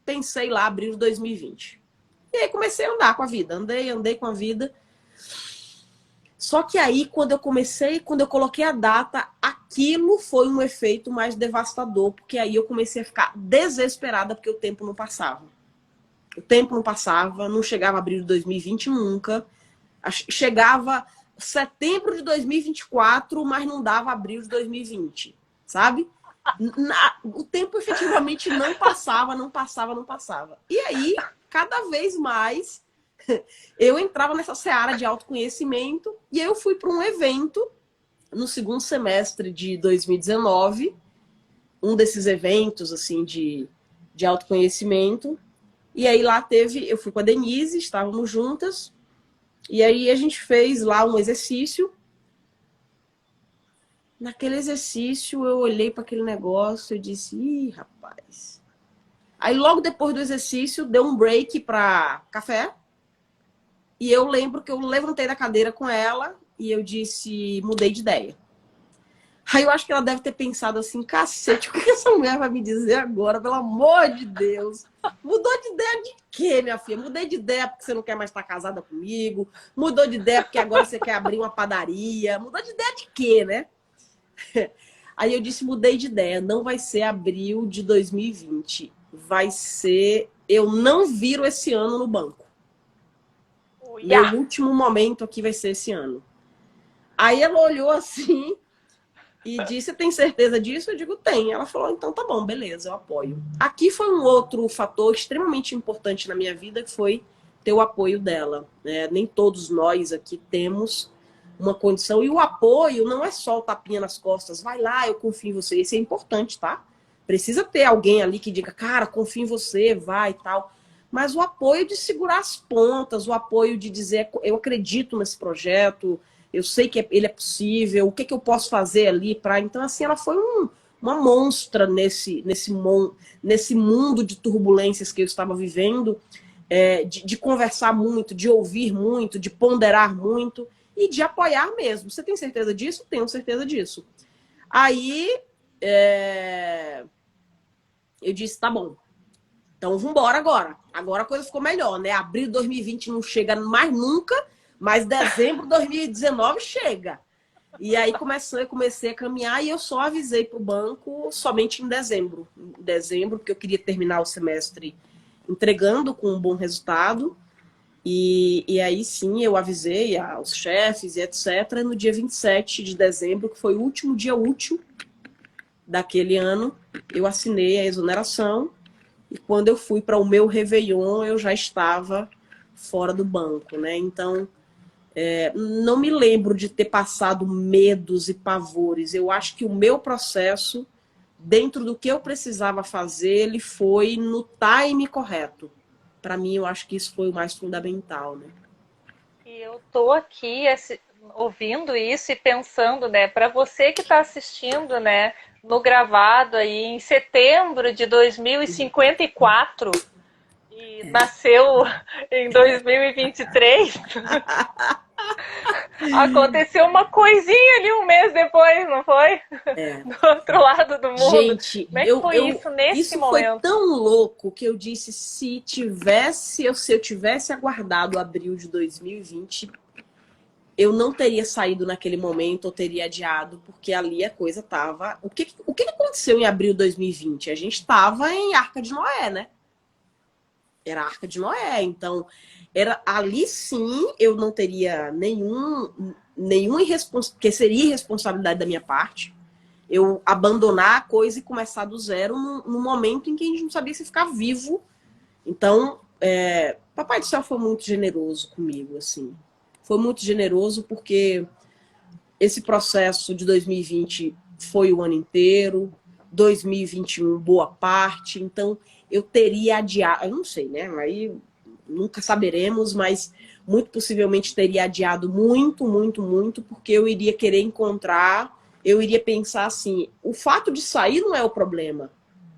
Pensei lá, abril de 2020. E aí comecei a andar com a vida. Andei com a vida. Só que aí, quando eu coloquei a data, aquilo foi um efeito mais devastador, porque aí eu comecei a ficar desesperada, porque o tempo não passava. O tempo não passava, não chegava abril de 2020 nunca. Chegava setembro de 2024, mas não dava abril de 2020, sabe? O tempo efetivamente não passava, não passava, não passava. E aí, cada vez mais, eu entrava nessa seara de autoconhecimento e eu fui para um evento no segundo semestre de 2019, um desses eventos assim de autoconhecimento. E aí lá eu fui com a Denise, estávamos juntas, e aí a gente fez lá um exercício. Naquele exercício eu olhei para aquele negócio e disse, ih, rapaz. Aí logo depois do exercício deu um break para café. E eu lembro que eu levantei da cadeira com ela e eu disse, mudei de ideia. Aí eu acho que ela deve ter pensado assim, cacete, o que essa mulher vai me dizer agora, pelo amor de Deus? Mudou de ideia de quê, minha filha? Mudei de ideia porque você não quer mais estar casada comigo? Mudou de ideia porque agora você quer abrir uma padaria? Mudou de ideia de quê, né? Aí eu disse, mudei de ideia, não vai ser abril de 2020. Vai ser... Eu não viro esse ano no banco. Meu Uia! último momento aqui vai ser esse ano. Aí ela olhou assim e disse, tem certeza disso? Eu digo, tem. Ela falou, então tá bom, beleza, eu apoio. Aqui foi um outro fator extremamente importante na minha vida, que foi ter o apoio dela. Nem todos nós aqui temos uma condição. E o apoio não é só o tapinha nas costas, vai lá, eu confio em você. Isso é importante, tá? Precisa ter alguém ali que diga, cara, confio em você, vai e tal. Mas o apoio de segurar as pontas, o apoio de dizer, eu acredito nesse projeto, eu sei que ele é possível, o que, que eu posso fazer ali para... Então, assim, ela foi uma monstra nesse mundo de turbulências que eu estava vivendo, de conversar muito, de ouvir muito, de ponderar muito e de apoiar mesmo. Você tem certeza disso? Tenho certeza disso. Aí, eu disse, tá bom. Então, vamos embora agora. Agora a coisa ficou melhor, né? Abril de 2020 não chega mais nunca, mas dezembro de 2019 chega. E aí eu comecei a caminhar e eu só avisei para o banco somente em dezembro. Em dezembro, porque eu queria terminar o semestre entregando com um bom resultado. E aí sim eu avisei aos chefes e etc. No dia 27 de dezembro, que foi o último dia útil daquele ano, eu assinei a exoneração. E quando eu fui para o meu Réveillon, eu já estava fora do banco, né? Então, não me lembro de ter passado medos e pavores. Eu acho que o meu processo, dentro do que eu precisava fazer, ele foi no time correto. Para mim, eu acho que isso foi o mais fundamental, né? E eu tô aqui ouvindo isso e pensando, né, para você que está assistindo, né, no gravado aí em setembro de 2054 e nasceu em 2023, aconteceu uma coisinha ali um mês depois, não foi? É. Do outro lado do mundo. Gente, Como é que foi isso nesse isso foi momento? tão louco que eu disse, se eu tivesse aguardado abril de 2020, eu não teria saído naquele momento ou teria adiado, porque ali a coisa tava... O que aconteceu em abril de 2020? A gente estava em Arca de Noé, né? Era a Arca de Noé, então ali sim eu não teria nenhum que seria irresponsabilidade da minha parte eu abandonar a coisa e começar do zero num momento em que a gente não sabia se ficar vivo. Então, Papai do Céu foi muito generoso comigo, assim. Foi muito generoso porque esse processo de 2020 foi o ano inteiro, 2021 boa parte, então eu teria adiado, eu não sei, né? Aí nunca saberemos, mas muito possivelmente teria adiado muito, muito, muito, porque eu iria querer encontrar, eu iria pensar assim, o fato de sair não é o problema.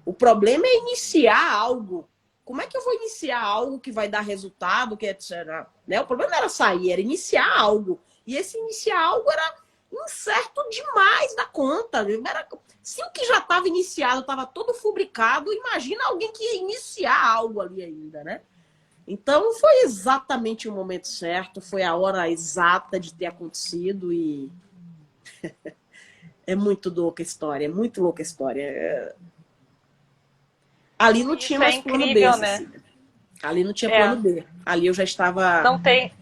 O problema é iniciar algo. Como é que eu vou iniciar algo que vai dar resultado, que etc. Né? O problema não era sair, era iniciar algo. E esse iniciar algo era incerto demais da conta. Se o que já estava iniciado estava todo fabricado, imagina alguém que ia iniciar algo ali ainda, né? Então foi exatamente o momento certo, foi a hora exata de ter acontecido e é muito louca a história, é muito louca a história. Ali não tinha Isso é mais plano B, incrível, né? Cecília. Ali não tinha plano B. Ali eu já estava Não tem.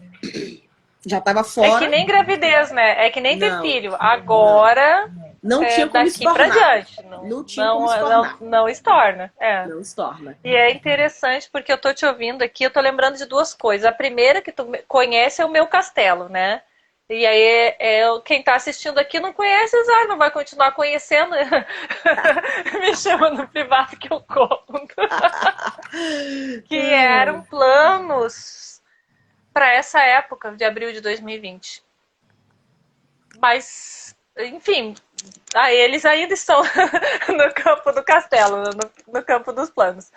É que fora. nem gravidez, né? É que nem ter Não, filho. não. Agora, Não tinha como daqui pra estornar. diante. Não, Não tinha como não, não, estornar. não estorna. Não estorna. E é interessante porque eu tô te ouvindo aqui, eu tô lembrando de duas coisas. A primeira que tu conhece é o meu castelo, né? E aí, quem tá assistindo aqui não conhece, não vai continuar conhecendo. Me chama no privado que eu conto. Que eram planos para essa época de abril de 2020. Mas, enfim, eles ainda estão no campo do castelo, no campo dos planos.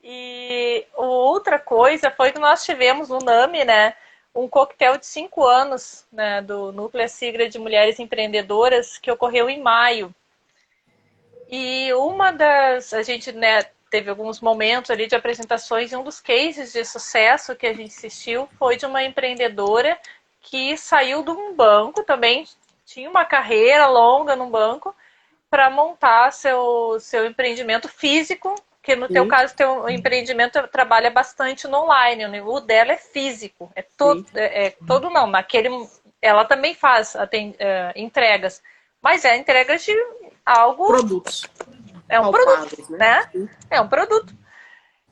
E outra coisa foi que nós tivemos no NAMI, né, um coquetel de 5 anos, né, do Núcleo Sigla de Mulheres Empreendedoras, que ocorreu em maio. E a gente, né, teve alguns momentos ali de apresentações, e um dos cases de sucesso que a gente assistiu foi de uma empreendedora que saiu de um banco também, tinha uma carreira longa num banco, para montar seu empreendimento físico, que no teu Sim, caso, teu empreendimento trabalha bastante no online, né? O dela é físico, sim. todo não, naquele, ela também faz entregas, mas é entregas de algo, Produtos é um produto, palpáveis, né? né? Sim. É um produto.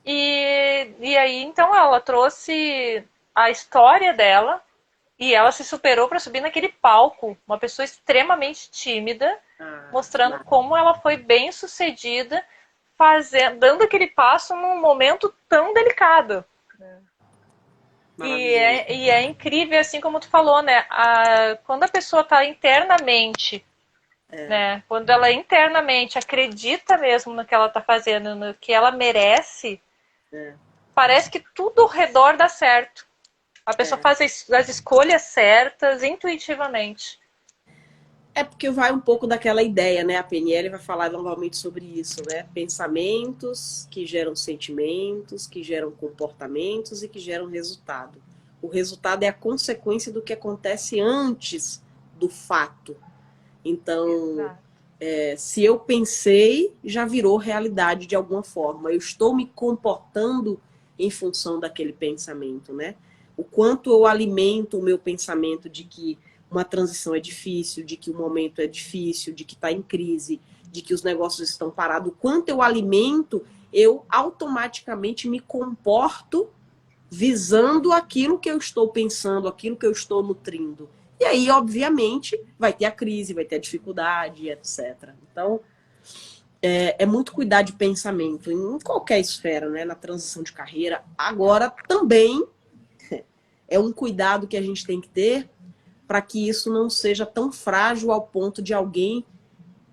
E aí, então, ela trouxe a história dela e ela se superou para subir naquele palco, uma pessoa extremamente tímida, Ah, mostrando como ela foi bem sucedida, dando aquele passo num momento tão delicado. maravilhoso. E é incrível, assim como tu falou, né? Quando a pessoa está internamente, É, né? Quando ela internamente acredita mesmo no que ela está fazendo, no que ela merece, é, parece que tudo ao redor dá certo. A pessoa é. faz as escolhas certas intuitivamente. É porque vai um pouco daquela ideia, né? A PNL vai falar novamente sobre isso, né? Pensamentos que geram sentimentos, que geram comportamentos e que geram resultado. O resultado é a consequência do que acontece antes do fato. Então, Exato. se eu pensei, já virou realidade de alguma forma. Eu estou me comportando em função daquele pensamento, né? O quanto eu alimento o meu pensamento de que uma transição é difícil, de que o momento é difícil, de que está em crise, de que os negócios estão parados, o quanto eu alimento, eu automaticamente me comporto visando aquilo que eu estou pensando, aquilo que eu estou nutrindo. E aí, obviamente, vai ter a crise, vai ter a dificuldade, etc. Então, é muito cuidar de pensamento em qualquer esfera, né? Na transição de carreira. Agora, também é um cuidado que a gente tem que ter para que isso não seja tão frágil ao ponto de alguém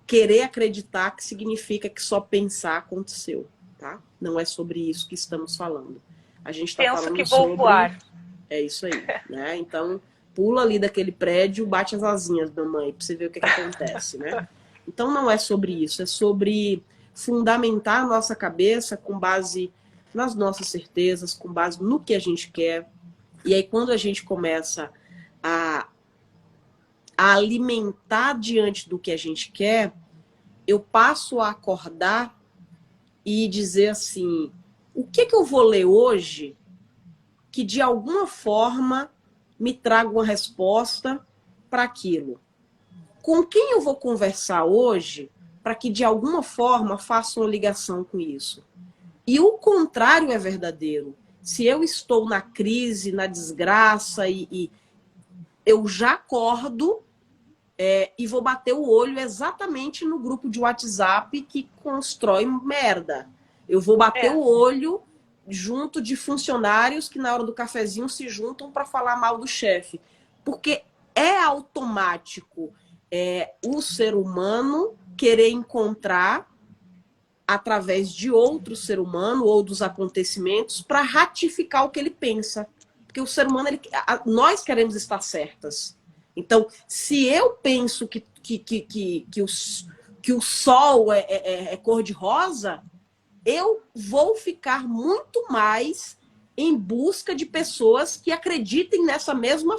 querer acreditar que significa que só pensar aconteceu, tá? Não é sobre isso que estamos falando. A gente está Penso que falando vou sobre voar. é isso aí, né? Então, pula ali daquele prédio, bate as asinhas, mamãe, pra você ver o que acontece, né? Então, não é sobre isso, é sobre fundamentar a nossa cabeça com base nas nossas certezas, com base no que a gente quer. E aí, quando a gente começa a, a alimentar diante do que a gente quer, eu passo a acordar e dizer assim: o que eu vou ler hoje que de alguma forma me traga uma resposta para aquilo? Com quem eu vou conversar hoje para que de alguma forma faça uma ligação com isso? E o contrário é verdadeiro. Se eu estou na crise, na desgraça e eu já acordo e vou bater o olho exatamente no grupo de WhatsApp que constrói merda. Eu vou bater É, o olho junto de funcionários que na hora do cafezinho se juntam para falar mal do chefe. Porque é automático o ser humano querer encontrar através de outro ser humano ou dos acontecimentos para ratificar o que ele pensa. Porque o ser humano, nós queremos estar certas. Então, se eu penso que o sol é cor de rosa, eu vou ficar muito mais em busca de pessoas que acreditem nessa mesma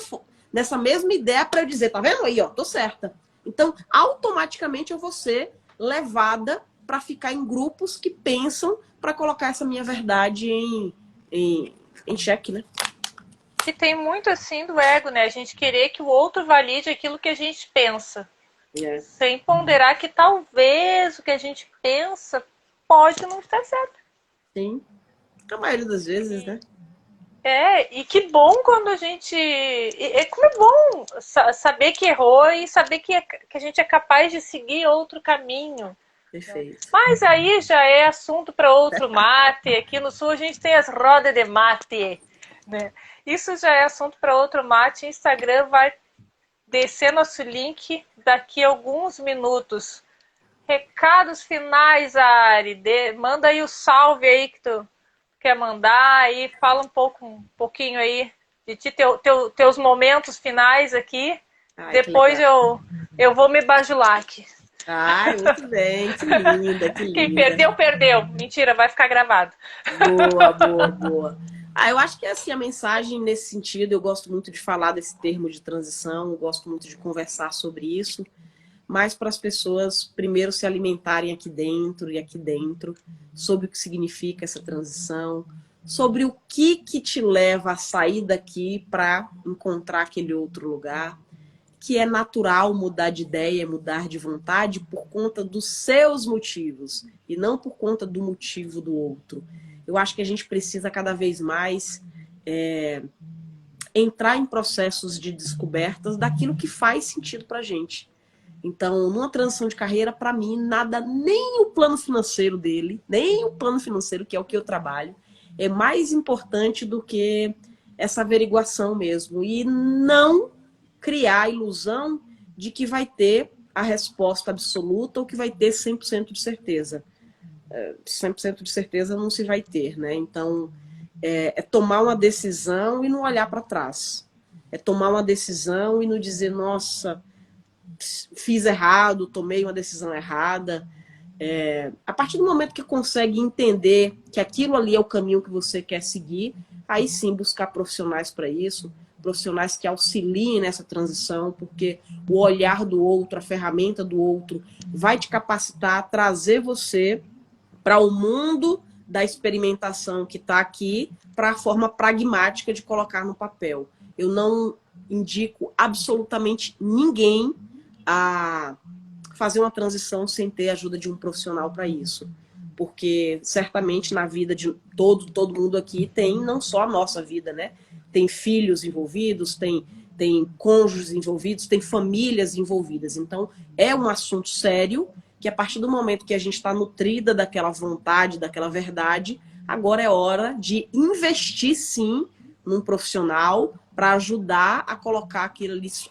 ideia para eu dizer, tá vendo aí, ó, tô certa. Então, automaticamente eu vou ser levada para ficar em grupos que pensam para colocar essa minha verdade em xeque, né? que tem muito assim do ego, né? A gente querer que o outro valide aquilo que a gente pensa, É, sem ponderar que talvez o que a gente pensa pode não estar certo. sim. A maioria das vezes, E, né? e que bom quando a gente. Como é bom saber que errou e saber que a gente é capaz de seguir outro caminho. Perfeito. Mas aí já é assunto para outro mate. Aqui no sul a gente tem as rodas de mate, né? Isso já é assunto para outro mate. Instagram vai descer nosso link daqui a alguns minutos. Recados finais, Ari. Manda aí o salve aí que tu quer mandar e fala um pouquinho aí. teus momentos finais aqui. Ai, que Depois legal. eu vou me bajular aqui. Ai, muito bem, que linda, que Quem linda. perdeu, perdeu. Mentira, vai ficar gravado. Boa, boa, boa. Eu acho que assim, a mensagem nesse sentido, eu gosto muito de falar desse termo de transição, eu gosto muito de conversar sobre isso, mas para as pessoas primeiro se alimentarem aqui dentro, sobre o que significa essa transição, sobre o que te leva a sair daqui para encontrar aquele outro lugar, que é natural mudar de ideia, mudar de vontade por conta dos seus motivos e não por conta do motivo do outro. Eu acho que a gente precisa cada vez mais entrar em processos de descobertas daquilo que faz sentido para a gente. Então, numa transição de carreira, para mim, nada, nem o plano financeiro dele, nem o plano financeiro, que é o que eu trabalho, é mais importante do que essa averiguação mesmo. E não criar a ilusão de que vai ter a resposta absoluta ou que vai ter 100% de certeza. 100% de certeza não se vai ter, né? Então, é tomar uma decisão e não olhar para trás. É tomar uma decisão e não dizer, nossa, fiz errado, tomei uma decisão errada. A partir do momento que consegue entender que aquilo ali é o caminho que você quer seguir, aí sim buscar profissionais para isso, profissionais que auxiliem nessa transição, porque o olhar do outro, a ferramenta do outro, vai te capacitar a trazer você para o mundo da experimentação que está aqui, para a forma pragmática de colocar no papel. Eu não indico absolutamente ninguém a fazer uma transição sem ter a ajuda de um profissional para isso. Porque certamente na vida de todo mundo aqui tem não só a nossa vida, né? Tem filhos envolvidos, tem cônjuges envolvidos, tem famílias envolvidas. Então, é um assunto sério que a partir do momento que a gente está nutrida daquela vontade, daquela verdade, agora é hora de investir sim num profissional para ajudar a colocar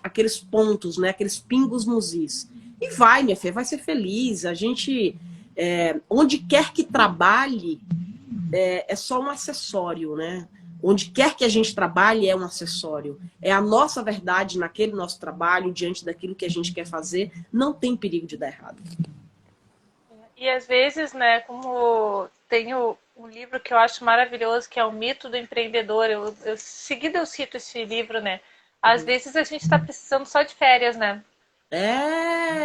aqueles pontos, né, aqueles pingos nos is. E vai, minha filha, vai ser feliz. A gente, onde quer que trabalhe, é só um acessório, né? Onde quer que a gente trabalhe é um acessório. É a nossa verdade naquele nosso trabalho, diante daquilo que a gente quer fazer, não tem perigo de dar errado. E às vezes, né, como tenho um livro que eu acho maravilhoso, que é o Mito do Empreendedor, seguido eu cito esse livro, né? Às vezes a gente está precisando só de férias, né?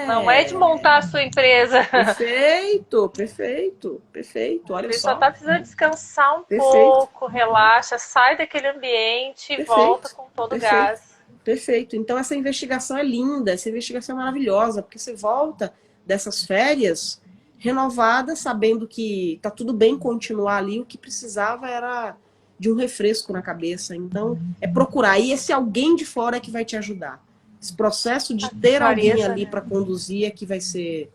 Não é de montar a sua empresa. Perfeito, perfeito, perfeito. Às Olha vezes só só. está precisando descansar um Perfeito, pouco, relaxa, sai daquele ambiente e volta perfeito, com todo o perfeito, gás. perfeito. Então essa investigação é linda, essa investigação é maravilhosa, porque você volta dessas férias renovada, sabendo que tá tudo bem continuar ali, o que precisava era de um refresco na cabeça. Então, é procurar. E esse alguém de fora é que vai te ajudar. Esse processo de ter alguém Clareza, ali né? para conduzir é que vai ser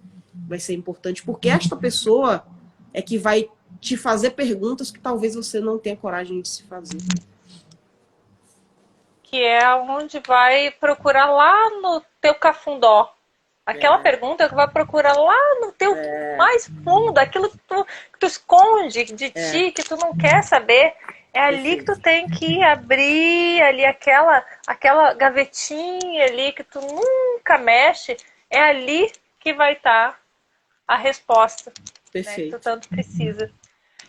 importante, porque esta pessoa é que vai te fazer perguntas que talvez você não tenha coragem de se fazer. Que é onde vai procurar lá no teu cafundó. Aquela pergunta que vai procurar lá no teu mais fundo, aquilo que tu esconde de ti, que tu não quer saber. É ali que tu Perfeito. tem que abrir ali aquela gavetinha ali que tu nunca mexe. É ali que vai estar a resposta, né, que tu Perfeito. tanto precisa.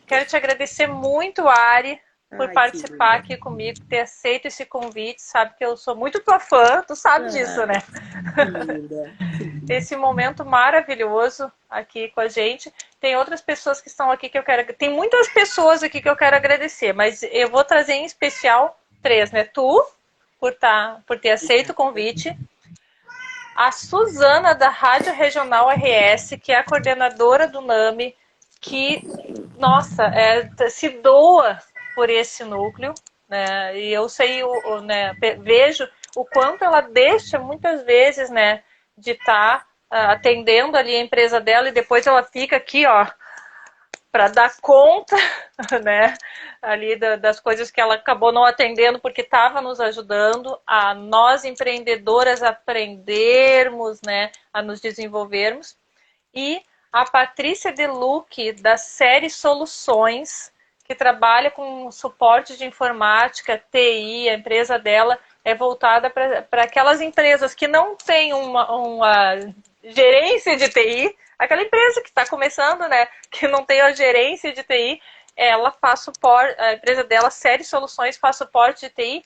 Quero te agradecer muito, Ari, por Ai, que participar linda. aqui comigo, ter aceito esse convite. Sabe que eu sou muito tua fã, tu sabe disso, Ai, né? que linda. Que linda. Esse momento maravilhoso aqui com a gente. Tem outras pessoas que estão aqui que eu quero. Tem muitas pessoas aqui que eu quero agradecer, mas eu vou trazer em especial três, né? Tu, por ter aceito o convite. A Suzana, da Rádio Regional RS, que é a coordenadora do NAMI, que, nossa, se doa por esse núcleo, né? E eu sei, né, vejo o quanto ela deixa muitas vezes, né, de estar atendendo ali a empresa dela e depois ela fica aqui, ó, para dar conta, né, ali das coisas que ela acabou não atendendo porque estava nos ajudando a nós empreendedoras aprendermos, né, a nos desenvolvermos. E a Patrícia Deluque, da série Soluções, que trabalha com suporte de informática, TI, a empresa dela é voltada para aquelas empresas que não têm uma gerência de TI, aquela empresa que está começando, né, que não tem a gerência de TI, ela faz suporte, a empresa dela, Série Soluções, faz suporte de TI,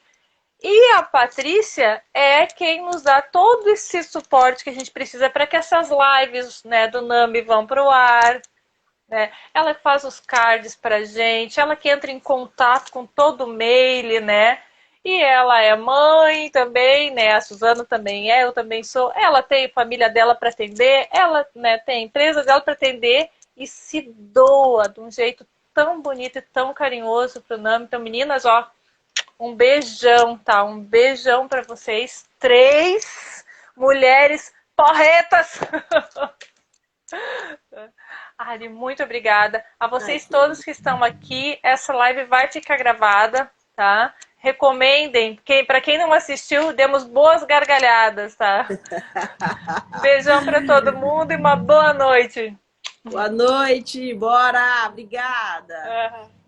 e a Patrícia é quem nos dá todo esse suporte que a gente precisa para que essas lives, né, do NAMI vão para o ar, né? Ela faz os cards pra gente, ela que entra em contato com todo o mail, né? E ela é mãe também, né? A Suzana também é, eu também sou. Ela tem a família dela para atender, ela, né, tem a empresa dela para atender e se doa de um jeito tão bonito e tão carinhoso pro Nami. Então, meninas, ó, um beijão, tá? Um beijão para vocês. 3 mulheres porretas. Ari, muito obrigada. A Ai, vocês querida. todos que estão aqui, essa live vai ficar gravada, tá? Recomendem, para quem não assistiu, demos boas gargalhadas, tá? Beijão para todo mundo e uma boa noite. Boa noite, bora! Obrigada! Uhum.